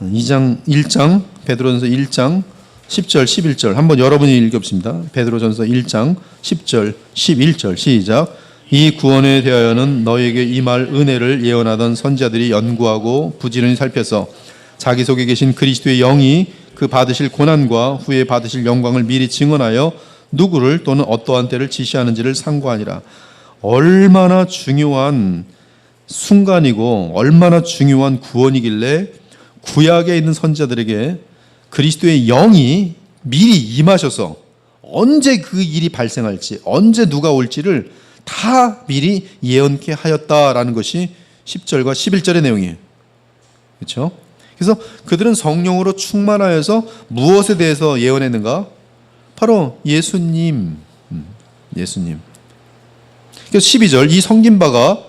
1장 베드로전서 1장 10절 11절 한번 여러분이 읽읍시다. 베드로전서 1장 10절 11절 시작. 이 구원에 대하여는 너에게 임할 은혜를 예언하던 선지자들이 연구하고 부지런히 살펴서 자기 속에 계신 그리스도의 영이 그 받으실 고난과 후에 받으실 영광을 미리 증언하여 누구를 또는 어떠한 때를 지시하는지를 상고하니라. 얼마나 중요한 순간이고 얼마나 중요한 구원이길래 구약에 있는 선지자들에게 그리스도의 영이 미리 임하셔서 언제 그 일이 발생할지 언제 누가 올지를 다 미리 예언케 하였다라는 것이 10절과 11절의 내용이에요. 그렇죠? 그래서 그들은 성령으로 충만하여서 무엇에 대해서 예언했는가? 바로 예수님. 예수님. 그래서 12절 이 성긴 바가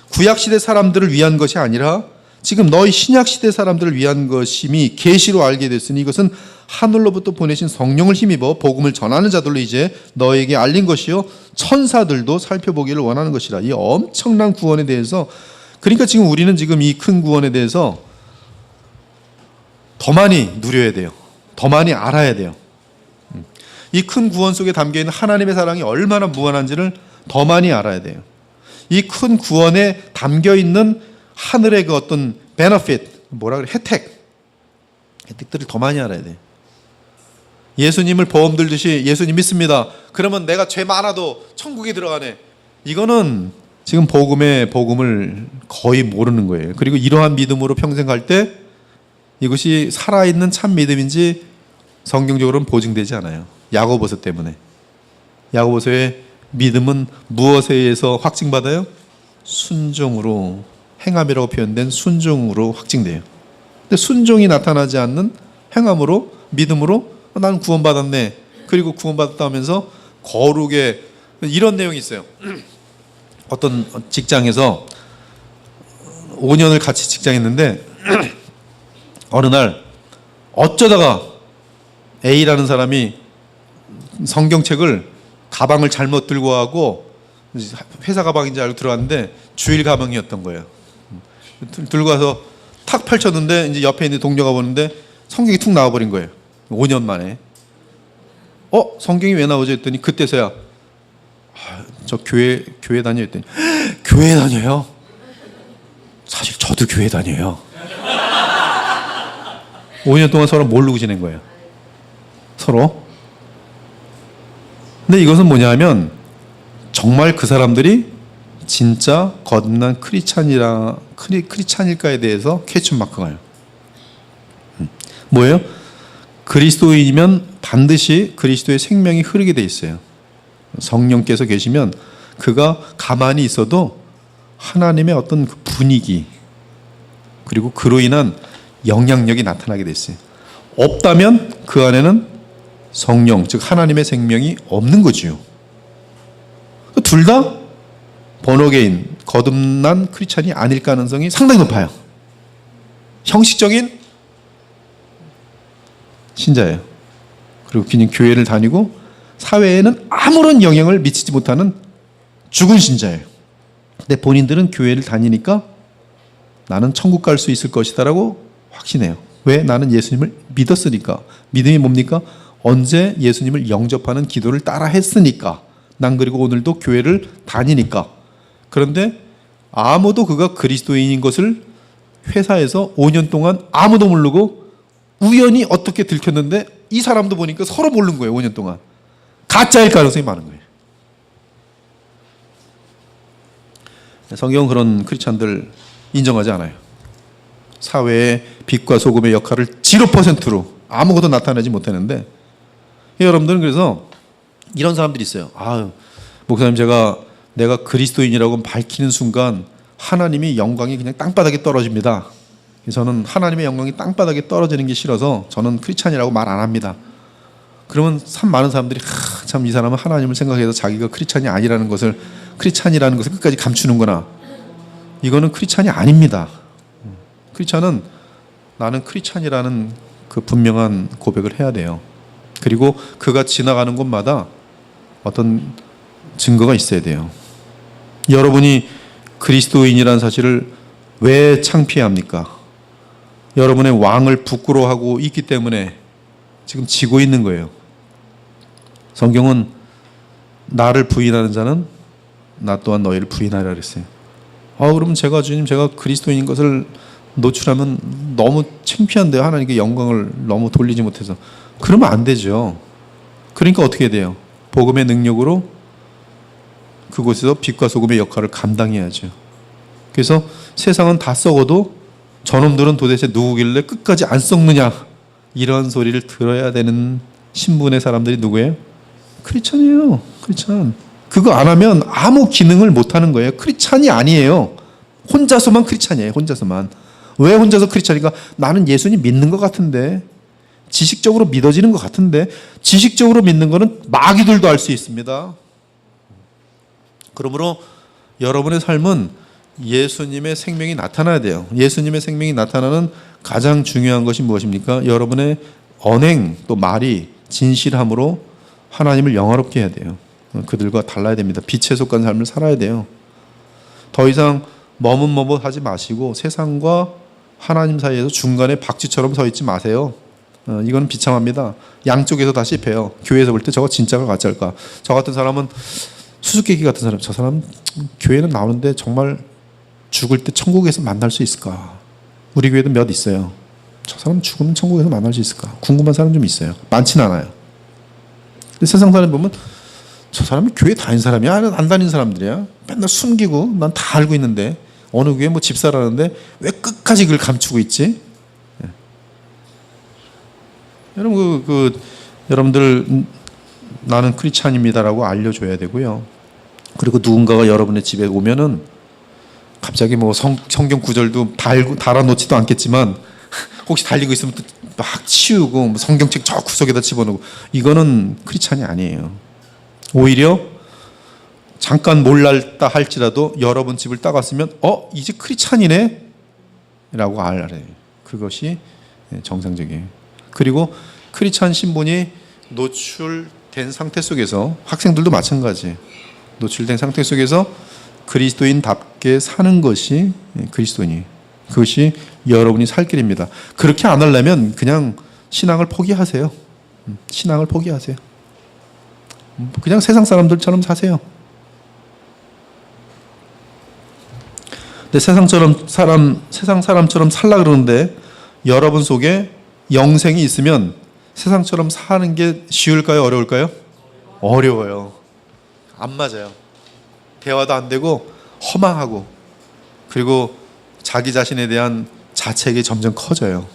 구약시대 사람들을 위한 것이 아니라 지금 너희 신약시대 사람들을 위한 것임이 계시로 알게 됐으니 이것은 하늘로부터 보내신 성령을 힘입어 복음을 전하는 자들로 이제 너에게 알린 것이요 천사들도 살펴보기를 원하는 것이라. 이 엄청난 구원에 대해서 그러니까 지금 우리는 지금 이 큰 구원에 대해서 더 많이 누려야 돼요. 더 많이 알아야 돼요. 이 큰 구원 속에 담겨있는 하나님의 사랑이 얼마나 무한한지를 더 많이 알아야 돼요. 이 큰 구원에 담겨있는 하늘의 그 어떤 benefit, 혜택들을 더 많이 알아야 돼요. 예수님을 보험 들듯이 예수님 믿습니다. 그러면 내가 죄 많아도 천국에 들어가네. 이거는 지금 복음을 거의 모르는 거예요. 그리고 이러한 믿음으로 평생 갈 때 이것이 살아있는 참 믿음인지 성경적으로는 보증되지 않아요. 야고보서 때문에. 야고보서의 믿음은 무엇에 의해서 확증받아요? 순종으로, 행함이라고 표현된 순종으로 확증돼요. 근데 순종이 나타나지 않는 행함으로, 믿음으로 나는 구원받았네. 그리고 구원받았다 하면서 거룩의 이런 내용이 있어요. 어떤 직장에서 5년을 같이 직장했는데 어느 날 어쩌다가 A라는 사람이 성경책을 가방을 잘못 들고 가고 회사 가방인 줄 알고 들어갔는데 주일 가방이었던 거예요. 들고 가서 탁 펼쳤는데 이제 옆에 있는 동료가 보는데 성경이 툭 나와버린 거예요. 5년 만에. 성경이 왜 나오죠? 했더니 그때서야 저 교회 다녀 했더니 교회 다녀요? 사실 저도 교회 다녀요. 5년 동안 서로 모르고 지낸 거예요. 서로. 근데 이것은 뭐냐 하면 정말 그 사람들이 진짜 거듭난 크리스찬일까에 대해서 캐치 마크가요. 뭐예요? 그리스도인이면 반드시 그리스도의 생명이 흐르게 돼 있어요. 성령께서 계시면 그가 가만히 있어도 하나님의 어떤 그 분위기 그리고 그로 인한 영향력이 나타나게 돼 있어요. 없다면 그 안에는 성령, 즉 하나님의 생명이 없는 거지요. 둘 다 번호게인, 거듭난 크리스찬이 아닐 가능성이 상당히 높아요. 형식적인 신자예요. 그리고 그냥 교회를 다니고 사회에는 아무런 영향을 미치지 못하는 죽은 신자예요. 근데 본인들은 교회를 다니니까 나는 천국 갈 수 있을 것이다라고 확신해요. 왜? 나는 예수님을 믿었으니까. 믿음이 뭡니까? 언제 예수님을 영접하는 기도를 따라 했으니까. 난 그리고 오늘도 교회를 다니니까. 그런데 아무도 그가 그리스도인인 것을 회사에서 5년 동안 아무도 모르고 우연히 어떻게 들켰는데 이 사람도 보니까 서로 모르는 거예요. 5년 동안. 가짜일 가능성이 많은 거예요. 성경은 그런 크리스찬들 인정하지 않아요. 사회의 빛과 소금의 역할을 0%로 아무것도 나타내지 못하는데, 여러분들은 그래서 이런 사람들이 있어요. 목사님, 내가 그리스도인이라고 밝히는 순간 하나님이 영광이 그냥 땅바닥에 떨어집니다. 저는 하나님의 영광이 땅바닥에 떨어지는 게 싫어서 저는 크리스찬이라고 말 안 합니다. 그러면 참 많은 사람들이 참 이 사람은 하나님을 생각해서 자기가 크리스찬이라는 것을 끝까지 감추는구나. 이거는 크리스찬이 아닙니다. 크리스찬은 나는 크리스찬이라는 그 분명한 고백을 해야 돼요. 그리고 그가 지나가는 곳마다 어떤 증거가 있어야 돼요. 여러분이 그리스도인이라는 사실을 왜 창피합니까? 여러분의 왕을 부끄러워하고 있기 때문에 지금 지고 있는 거예요. 성경은 나를 부인하는 자는 나 또한 너희를 부인하리라 그랬어요. 그럼 제가 그리스도인인 것을 노출하면 너무 창피한데요. 하나님께 영광을 너무 돌리지 못해서. 그러면 안 되죠. 그러니까 어떻게 돼요? 복음의 능력으로 그곳에서 빛과 소금의 역할을 감당해야죠. 그래서 세상은 다 썩어도 저놈들은 도대체 누구길래 끝까지 안 썩느냐, 이런 소리를 들어야 되는 신분의 사람들이 누구예요? 크리스찬이에요. 크리스찬. 그거 안 하면 아무 기능을 못 하는 거예요. 크리스찬이 아니에요. 혼자서만 크리스찬이에요. 혼자서만. 왜 혼자서 크리스찬인가? 나는 예수님 믿는 것 같은데, 지식적으로 믿어지는 것 같은데. 지식적으로 믿는 거는 마귀들도 알 수 있습니다. 그러므로 여러분의 삶은 예수님의 생명이 나타나야 돼요. 예수님의 생명이 나타나는 가장 중요한 것이 무엇입니까? 여러분의 언행 또 말이 진실함으로 하나님을 영화롭게 해야 돼요. 그들과 달라야 됩니다. 빛에 속한 삶을 살아야 돼요. 더 이상 머뭇머뭇하지 마시고 세상과 하나님 사이에서 중간에 박쥐처럼 서 있지 마세요. 이건 비참합니다. 양쪽에서 다 실패해요. 교회에서 볼 때 저거 진짜가 가짜일까? 저 같은 사람은 수수께끼 같은 사람, 저 사람 교회는 나오는데 정말 죽을 때 천국에서 만날 수 있을까? 우리 교회도 몇 있어요. 저 사람 죽으면 천국에서 만날 수 있을까? 궁금한 사람 좀 있어요. 많진 않아요. 근데 세상 사람 보면 저 사람이 교회 다닌 사람이야? 안 다닌 사람들이야? 맨날 숨기고 난 다 알고 있는데 어느 교회 뭐 집사라는데 왜 끝까지 그걸 감추고 있지? 네. 여러분 여러분들 나는 크리스찬입니다라고 알려줘야 되고요. 그리고 누군가가 여러분의 집에 오면은 갑자기 뭐 성경 구절도 달아놓지도 않겠지만 혹시 달리고 있으면 또 막 치우고 뭐 성경책 저 구석에다 집어넣고, 이거는 크리스찬이 아니에요. 오히려 잠깐 몰랐다 할지라도 여러분 집을 따갔으면 이 집 크리스찬이네 라고 알아요. 그것이 정상적이에요. 그리고 크리스찬 신분이 노출된 상태 속에서, 학생들도 마찬가지예요. 노출된 상태 속에서 그리스도인답게 사는 것이 그리스도인이에요. 그것이 여러분이 살 길입니다. 그렇게 안 하려면 그냥 신앙을 포기하세요. 신앙을 포기하세요. 그냥 세상 사람들처럼 사세요. 근데 세상 사람처럼 살라 그러는데 여러분 속에 영생이 있으면 세상처럼 사는 게 쉬울까요? 어려울까요? 어려워요. 안 맞아요. 대화도 안 되고 허망하고, 그리고 자기 자신에 대한 자책이 점점 커져요.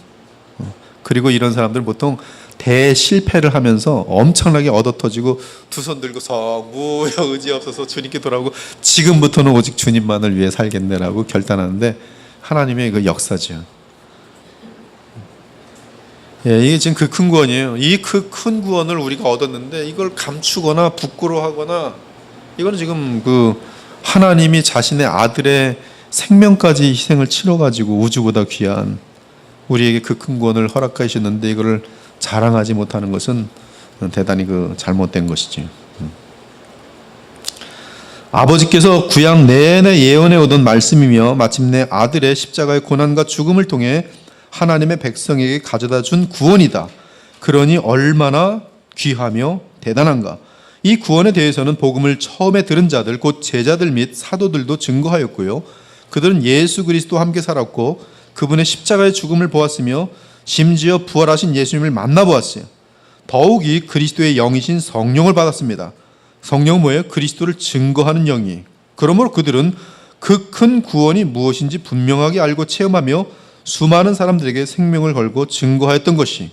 그리고 이런 사람들은 보통 대실패를 하면서 엄청나게 얻어터지고 두 손 들고서 무여 의지 없어서 주님께 돌아오고 지금부터는 오직 주님만을 위해 살겠네라고 결단하는데, 하나님의 그 역사죠. 이게 지금 그 큰 구원이에요. 이 그 큰 구원을 우리가 얻었는데 이걸 감추거나 부끄러워하거나, 이거는 지금 그 하나님이 자신의 아들의 생명까지 희생을 치러가지고 우주보다 귀한 우리에게 그 큰 구원을 허락하셨는데 이거를 자랑하지 못하는 것은 대단히 잘못된 것이지. 아버지께서 구약 내내 예언해 오던 말씀이며 마침내 아들의 십자가의 고난과 죽음을 통해 하나님의 백성에게 가져다 준 구원이다. 그러니 얼마나 귀하며 대단한가. 이 구원에 대해서는 복음을 처음에 들은 자들 곧 제자들 및 사도들도 증거하였고요. 그들은 예수 그리스도와 함께 살았고 그분의 십자가의 죽음을 보았으며 심지어 부활하신 예수님을 만나보았어요. 더욱이 그리스도의 영이신 성령을 받았습니다. 성령은 뭐예요? 그리스도를 증거하는 영이. 그러므로 그들은 그 큰 구원이 무엇인지 분명하게 알고 체험하며 수많은 사람들에게 생명을 걸고 증거하였던 것이,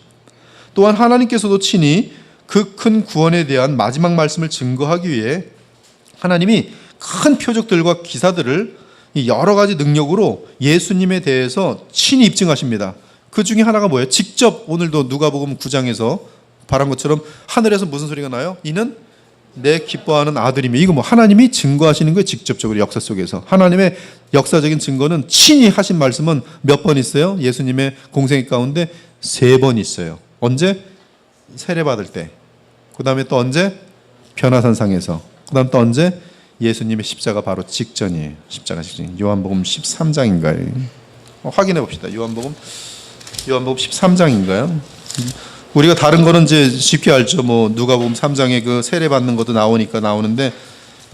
또한 하나님께서도 친히 그 큰 구원에 대한 마지막 말씀을 증거하기 위해 하나님이 큰 표적들과 기사들을 여러 가지 능력으로 예수님에 대해서 친히 입증하십니다. 그 중에 하나가 뭐예요? 직접 오늘도 누가복음 9장에서 말한 것처럼 하늘에서 무슨 소리가 나요? 이는 내 기뻐하는 아들이며, 이거 하나님이 증거하시는 거예요. 직접적으로 역사 속에서 하나님의 역사적인 증거는 친히 하신 말씀은 몇 번 있어요? 예수님의 공생 가운데 3번 있어요. 언제? 세례받을 때. 그 다음에 또 언제? 변화산상에서. 그 다음 또 언제? 예수님의 십자가 바로 직전이에요. 십자가 직전. 요한복음 13장인가요? 확인해 봅시다. 요한복음 13장인가요? 우리가 다른 거는 이제 쉽게 알죠. 누가복음 3장에 그 세례 받는 것도 나오는데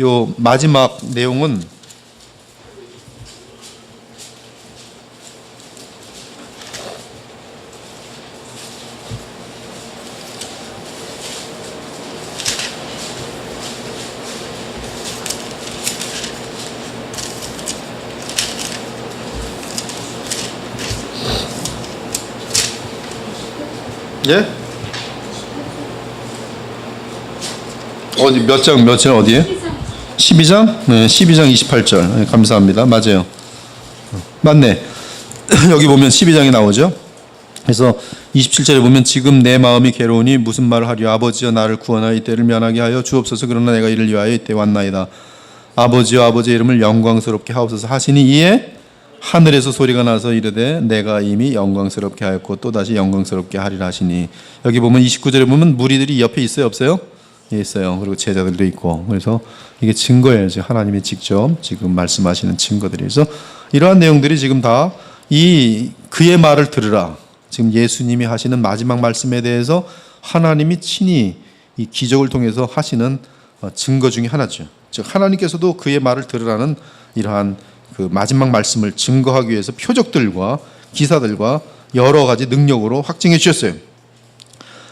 요 마지막 내용은 예? 어디 몇 장 어디에? 12장? 네, 12장 28절. 네, 감사합니다. 맞아요. 맞네. 여기 보면 12장이 나오죠. 그래서 27절에 보면 지금 내 마음이 괴로우니 무슨 말을 하리요. 아버지여 나를 구원하여 이때를 면하게 하여 주옵소서. 그러나 내가 이를 위하여 이때 왔나이다. 아버지여 아버지의 이름을 영광스럽게 하옵소서 하시니 이에 하늘에서 소리가 나서 이르되 내가 이미 영광스럽게 하였고 또다시 영광스럽게 하리라 하시니, 여기 보면 29절에 보면 무리들이 옆에 있어요 없어요? 예, 있어요. 그리고 제자들도 있고. 그래서 이게 증거예요. 하나님이 직접 지금 말씀하시는 증거들이. 그래서 이러한 내용들이 지금 다 그의 말을 들으라, 지금 예수님이 하시는 마지막 말씀에 대해서 하나님이 친히 이 기적을 통해서 하시는 증거 중에 하나죠. 즉 하나님께서도 그의 말을 들으라는 이러한 그 마지막 말씀을 증거하기 위해서 표적들과 기사들과 여러 가지 능력으로 확증해 주셨어요.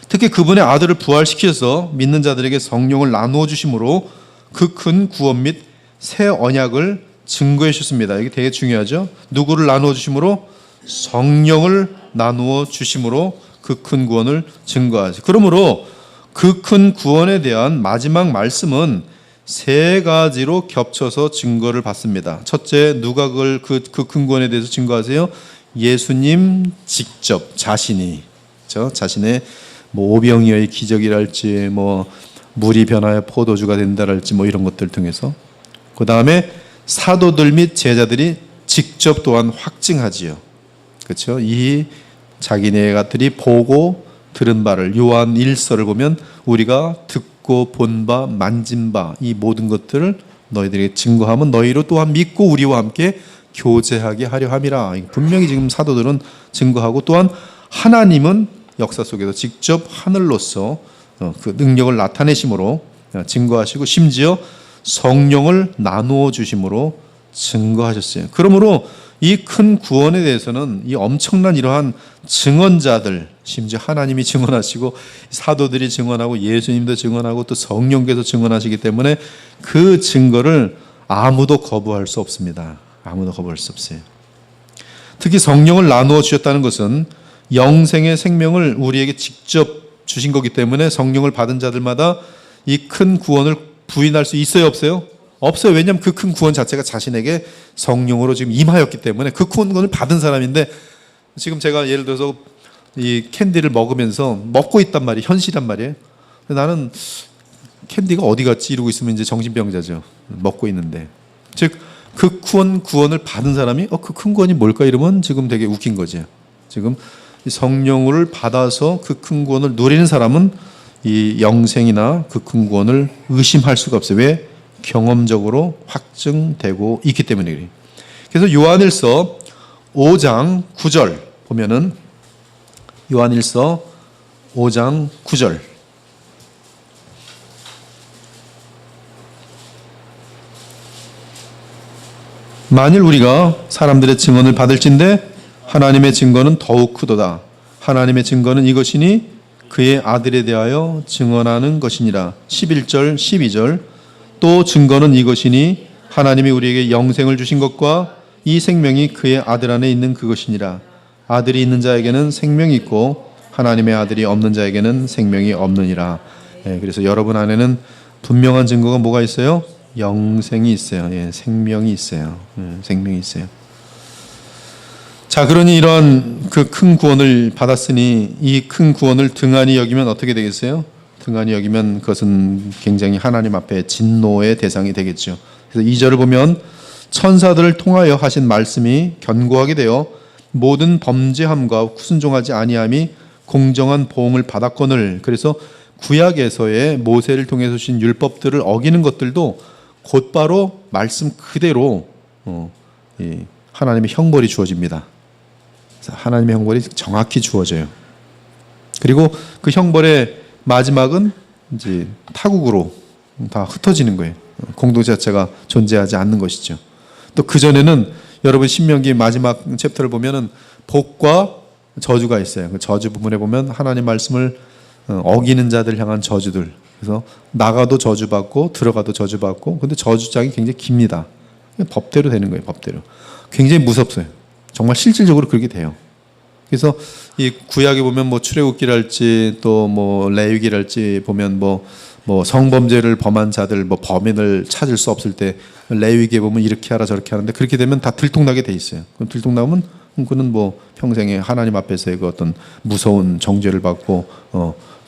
특히 그분의 아들을 부활시켜서 믿는 자들에게 성령을 나누어 주심으로 그 큰 구원 및 새 언약을 증거해 주셨습니다. 이게 되게 중요하죠. 누구를 나누어 주심으로? 성령을 나누어 주심으로 그 큰 구원을 증거하죠. 그러므로 그 큰 구원에 대한 마지막 말씀은 3가지로 겹쳐서 증거를 받습니다. 첫째, 누가 그 큰 구원에 대해서 증거하세요? 예수님 직접 자신이, 자신의 오병이어의 기적이랄지 물이 변하여 포도주가 된다랄지 이런 것들 통해서, 그 다음에 사도들 및 제자들이 직접 또한 확증하지요. 그렇죠? 이 자기네가들이 보고 들은 바를, 요한 1서를 보면 우리가 듣고 본 바 만진 바 이 모든 것들을 너희들에게 증거하면 너희로 또한 믿고 우리와 함께 교제하게 하려 함이라. 분명히 지금 사도들은 증거하고, 또한 하나님은 역사 속에서 직접 하늘로서 그 능력을 나타내심으로 증거하시고 심지어 성령을 나누어 주심으로 증거하셨어요. 그러므로 이 큰 구원에 대해서는 이 엄청난 이러한 증언자들, 심지어 하나님이 증언하시고 사도들이 증언하고 예수님도 증언하고 또 성령께서 증언하시기 때문에 그 증거를 아무도 거부할 수 없습니다. 아무도 거부할 수 없어요. 특히 성령을 나누어 주셨다는 것은 영생의 생명을 우리에게 직접 주신 거기 때문에 성령을 받은 자들마다 이 큰 구원을 부인할 수 있어요 없어요? 없어요. 왜냐하면 그 큰 구원 자체가 자신에게 성령으로 지금 임하였기 때문에 그 큰 구원을 받은 사람인데, 지금 제가 예를 들어서 이 캔디를 먹으면서 먹고 있단 말이에요. 현실이란 말이에요. 나는 캔디가 어디 갔지 이러고 있으면 이제 정신병자죠. 먹고 있는데. 즉 그 구원을 받은 사람이 그 큰 구원이 뭘까 이러면 지금 되게 웃긴 거죠. 지금 성령을 받아서 그 큰 구원을 누리는 사람은 이 영생이나 그 큰 구원을 의심할 수가 없어요. 왜? 경험적으로 확증되고 있기 때문에 그래요. 그래서 요한일서 5장 9절 보면은 요한일서 5장 9절 만일 우리가 사람들의 증언을 받을진대 하나님의 증거는 더욱 크도다. 하나님의 증거는 이것이니 그의 아들에 대하여 증언하는 것이니라. 11절 12절 또 증거는 이것이니 하나님이 우리에게 영생을 주신 것과 이 생명이 그의 아들 안에 있는 그것이니라. 아들이 있는 자에게는 생명이 있고 하나님의 아들이 없는 자에게는 생명이 없느니라. 그래서 여러분 안에는 분명한 증거가 뭐가 있어요? 영생이 있어요. 생명이 있어요. 생명이 있어요. 자, 그러니 이러한 그 큰 구원을 받았으니 이 큰 구원을 등한히 여기면 어떻게 되겠어요? 등한히 여기면 그것은 굉장히 하나님 앞에 진노의 대상이 되겠죠. 그래서 2절을 보면 천사들을 통하여 하신 말씀이 견고하게 되어 모든 범죄함과 순종하지 아니함이 공정한 보응을 받았거늘. 그래서 구약에서의 모세를 통해서 주신 율법들을 어기는 것들도 곧바로 말씀 그대로 하나님의 형벌이 주어집니다. 하나님의 형벌이 정확히 주어져요. 그리고 그 형벌의 마지막은 이제 타국으로 다 흩어지는 거예요. 공동체 자체가 존재하지 않는 것이죠. 또 그 전에는 여러분 신명기 마지막 챕터를 보면은 복과 저주가 있어요. 그 저주 부분에 보면 하나님 말씀을 어기는 자들 향한 저주들. 그래서 나가도 저주받고 들어가도 저주받고. 근데 저주장이 굉장히 깁니다. 법대로 되는 거예요. 법대로. 굉장히 무섭어요. 정말 실질적으로 그렇게 돼요. 그래서 이 구약에 보면 뭐 출애굽기랄지 또 뭐 레위기랄지 보면 뭐 성범죄를 범한 자들 뭐 범인을 찾을 수 없을 때 레위기에 보면 이렇게 하라 저렇게 하는데 그렇게 되면 다 들통나게 돼 있어요. 그럼 들통나면 그는 뭐 평생에 하나님 앞에서의 그 어떤 무서운 정죄를 받고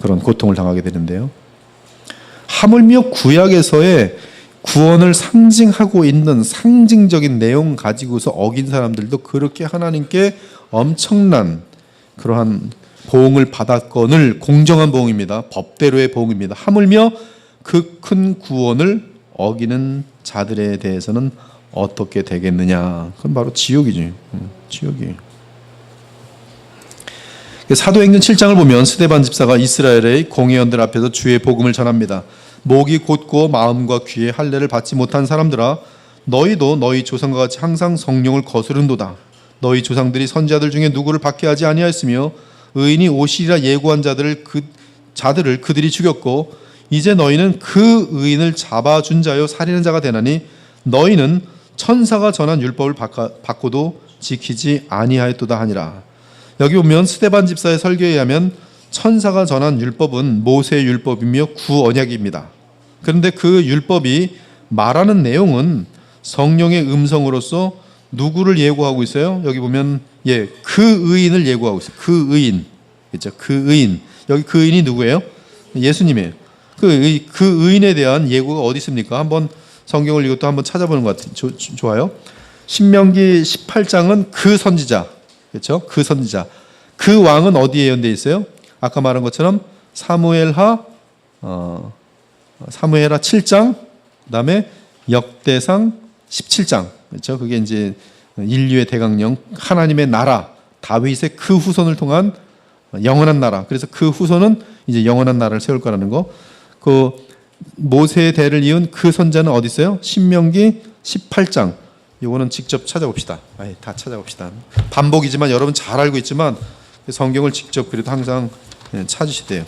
그런 고통을 당하게 되는데요. 하물며 구약에서의 구원을 상징하고 있는 상징적인 내용 가지고서 어긴 사람들도 그렇게 하나님께 엄청난 그러한 보응을 받았거늘 공정한 보응입니다. 법대로의 보응입니다. 하물며 그 큰 구원을 어기는 자들에 대해서는 어떻게 되겠느냐. 그건 바로 지옥이지. 지옥이에요. 사도행전 7장을 보면 스데반 집사가 이스라엘의 공회원들 앞에서 주의 복음을 전합니다. 목이 곧고 마음과 귀에 할례를 받지 못한 사람들아 너희도 너희 조상과 같이 항상 성령을 거스른도다. 너희 조상들이 선지자들 중에 누구를 박해하지 아니하였으며 의인이 오시리라 예고한 자들을 그들이 죽였고 이제 너희는 그 의인을 잡아준 자요 살리는 자가 되나니 너희는 천사가 전한 율법을 받고도 지키지 아니하였도다 하니라. 여기 보면 스데반 집사의 설교에 의하면 천사가 전한 율법은 모세의 율법이며 구언약입니다. 그런데 그 율법이 말하는 내용은 성령의 음성으로서 누구를 예고하고 있어요? 여기 보면 그 의인을 예고하고 있어요. 그 의인. 그렇죠? 그 의인. 여기 그 의인이 누구예요? 예수님이에요. 그 의인에 대한 예고가 어디 있습니까? 한번 성경을 이것도 한번 찾아보는 것 같아요. 좋아요. 신명기 18장은 그 선지자. 그렇죠? 그 선지자. 그 왕은 어디에 예언되어 있어요? 아까 말한 것처럼 사무엘하 7장, 그다음에 역대상 17장. 그렇죠? 그게 이제 인류의 대강령, 하나님의 나라, 다윗의 그 후손을 통한 영원한 나라. 그래서 그 후손은 이제 영원한 나라를 세울 거라는 거. 그 모세의 대를 이은 그 선자는 어디 있어요? 신명기 18장. 이거는 직접 찾아봅시다. 다 찾아봅시다. 반복이지만 여러분 잘 알고 있지만 성경을 직접 그래도 항상 찾으셔야 돼요.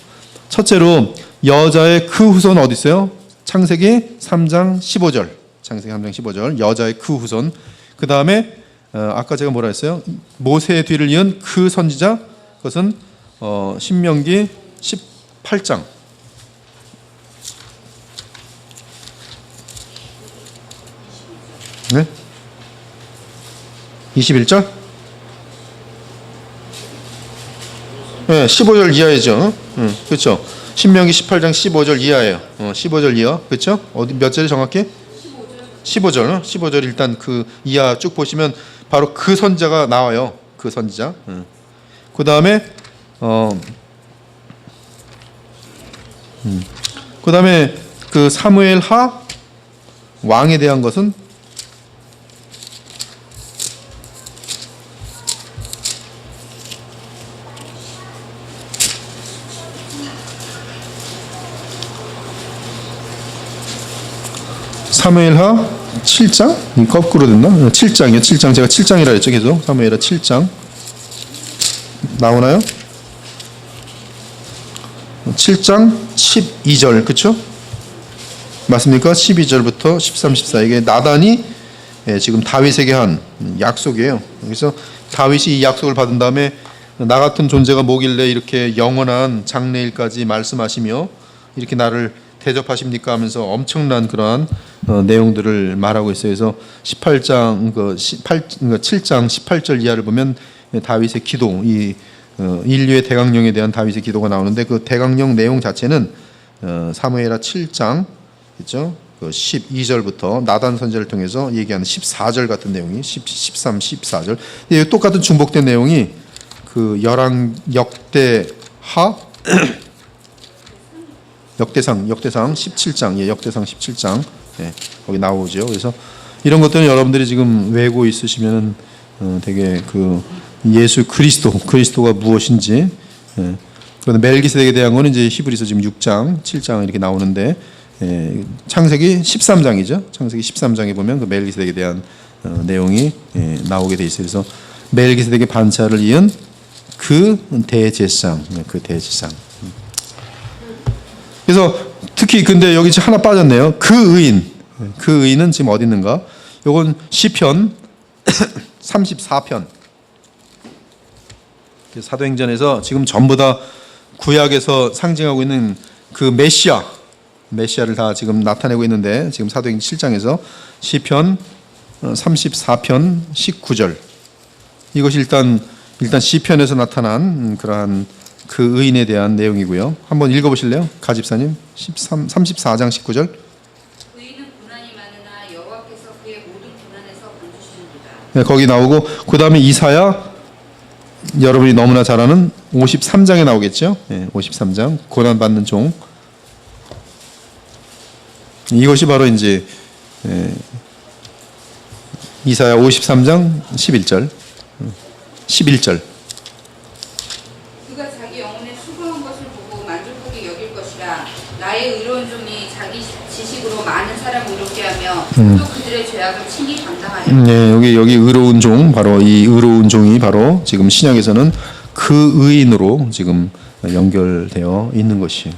첫째로 여자의 그 후손 어디 있어요? 창세기 3장 15절. 창세기 3장 15절. 여자의 그 후손. 그 다음에 아까 제가 뭐라 했어요? 모세의 뒤를 이은 그 선지자. 그것은 신명기 18장. 네? 21절? 네, 15절 이하이죠. 그렇죠. 신명기 18장 15절 이하예요. 15절 이하. 그렇죠? 어디 몇 절이 정확히? 15절. 15절 일단 그 이하 쭉 보시면 바로 그 선지자가 나와요. 그 선지자. 그 다음에 그다음에 그 사무엘 하 왕에 대한 것은 사무엘하 7장? 거꾸로 됐나? 7장이요. 7장. 제가 7장이라 했죠. 계속. 사무엘하 7장. 나오나요? 7장 12절. 그렇죠? 맞습니까? 12절부터 13, 14. 이게 나단이 지금 다윗에게 한 약속이에요. 그래서 다윗이 이 약속을 받은 다음에 나 같은 존재가 뭐길래 이렇게 영원한 장래일까지 말씀하시며 이렇게 나를 대접하십니까 하면서 엄청난 그러한 내용들을 말하고 있어요. 그래서 18장 7장 18절 이하를 보면 다윗의 기도, 이 인류의 대강령에 대한 다윗의 기도가 나오는데 그 대강령 내용 자체는 사무엘하 7장 그렇죠? 그 12절부터 나단 선지자를 통해서 얘기하는 14절 같은 내용이 13, 14절. 똑같은 중복된 내용이 그 역대하 역대상 17장, 역대상 17장 거기 나오죠. 그래서 이런 것들은 여러분들이 지금 외고 있으시면은 되게 그 예수 그리스도가 무엇인지, 그런데 멜기세덱에 대한 거는 이제 히브리서 지금 6장, 7장 이렇게 나오는데 창세기 13장이죠. 창세기 13장에 보면 그 멜기세덱에 대한 내용이 나오게 돼 있어요. 그래서 멜기세덱의 반차를 이은 그 대제사장. 그래서 특히 근데 여기 하나 빠졌네요. 그 의인은 지금 어디 있는가? 요건 시편 34편. 사도행전에서 지금 전부 다 구약에서 상징하고 있는 그 메시아를 다 지금 나타내고 있는데 지금 사도행전 7장에서 시편 34편 19절. 이것이 일단 시편에서 나타난 그러한 그 의인에 대한 내용이고요. 한번 읽어보실래요? 가집사님 34장 19절. 의인은 고난이 많으나 여호와께서 그의 모든 고난에서 건지시는도다. 네, 거기 나오고 그 다음에 이사야 여러분이 너무나 잘 아는 53장에 나오겠죠. 53장 고난받는 종. 이것이 바로 이제 이사야 53장 11절. 그가 자기 영혼에 수고한 것을 보고 만족하게 여길 것이라. 나의 의로운 종이 자기 지식으로 많은 사람을 의롭게 하며 또 그들의 죄악을 친히 감당하리라. 네, 여기 의로운 종, 바로 이 의로운 종이 바로 지금 신약에서는 그 의인으로 지금 연결되어 있는 것이.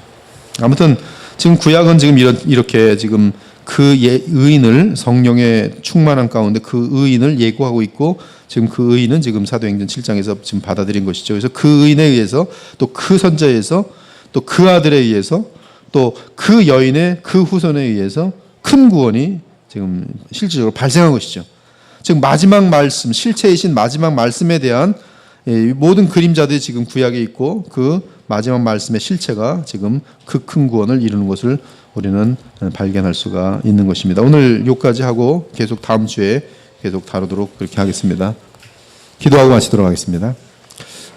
아무튼 지금 구약은 지금 이렇게 지금 그 의인을 성령의 충만한 가운데 그 의인을 예고하고 있고 지금 그 의인은 지금 사도행전 7장에서 지금 받아들인 것이죠. 그래서 그 의인에 의해서 또 그 선자에서 또 그 아들에 의해서 또 그 여인의 그 후손에 의해서 큰 구원이 지금 실질적으로 발생한 것이죠. 즉 마지막 말씀, 실체이신 마지막 말씀에 대한 모든 그림자들이 지금 구약에 있고 그 마지막 말씀의 실체가 지금 그 큰 구원을 이루는 것을 우리는 발견할 수가 있는 것입니다. 오늘 여기까지 하고 계속 다음 주에 계속 다루도록 그렇게 하겠습니다. 기도하고 마치도록 하겠습니다.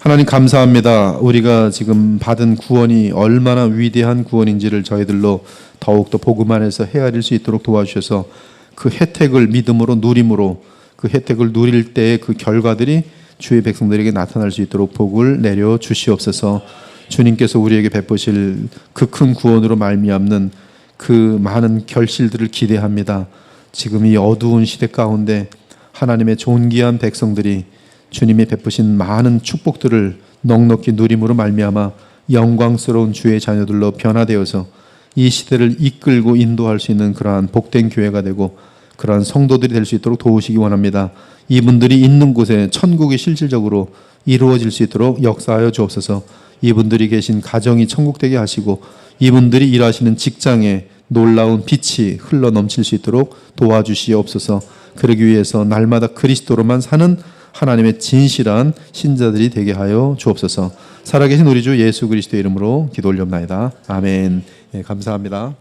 하나님 감사합니다. 우리가 지금 받은 구원이 얼마나 위대한 구원인지를 저희들로 더욱더 복음 안에서 헤아릴 수 있도록 도와주셔서 그 혜택을 믿음으로 누림으로 그 혜택을 누릴 때의 그 결과들이 주의 백성들에게 나타날 수 있도록 복을 내려 주시옵소서. 주님께서 우리에게 베푸실 그 큰 구원으로 말미암는 그 많은 결실들을 기대합니다. 지금 이 어두운 시대 가운데 하나님의 존귀한 백성들이 주님이 베푸신 많은 축복들을 넉넉히 누림으로 말미암아 영광스러운 주의 자녀들로 변화되어서 이 시대를 이끌고 인도할 수 있는 그러한 복된 교회가 되고 그러한 성도들이 될 수 있도록 도우시기 원합니다. 이분들이 있는 곳에 천국이 실질적으로 이루어질 수 있도록 역사하여 주옵소서. 이분들이 계신 가정이 천국 되게 하시고 이분들이 일하시는 직장에 놀라운 빛이 흘러 넘칠 수 있도록 도와주시옵소서. 그러기 위해서 날마다 그리스도로만 사는 하나님의 진실한 신자들이 되게 하여 주옵소서. 살아계신 우리 주 예수 그리스도의 이름으로 기도 올려옵나이다. 아멘. 감사합니다.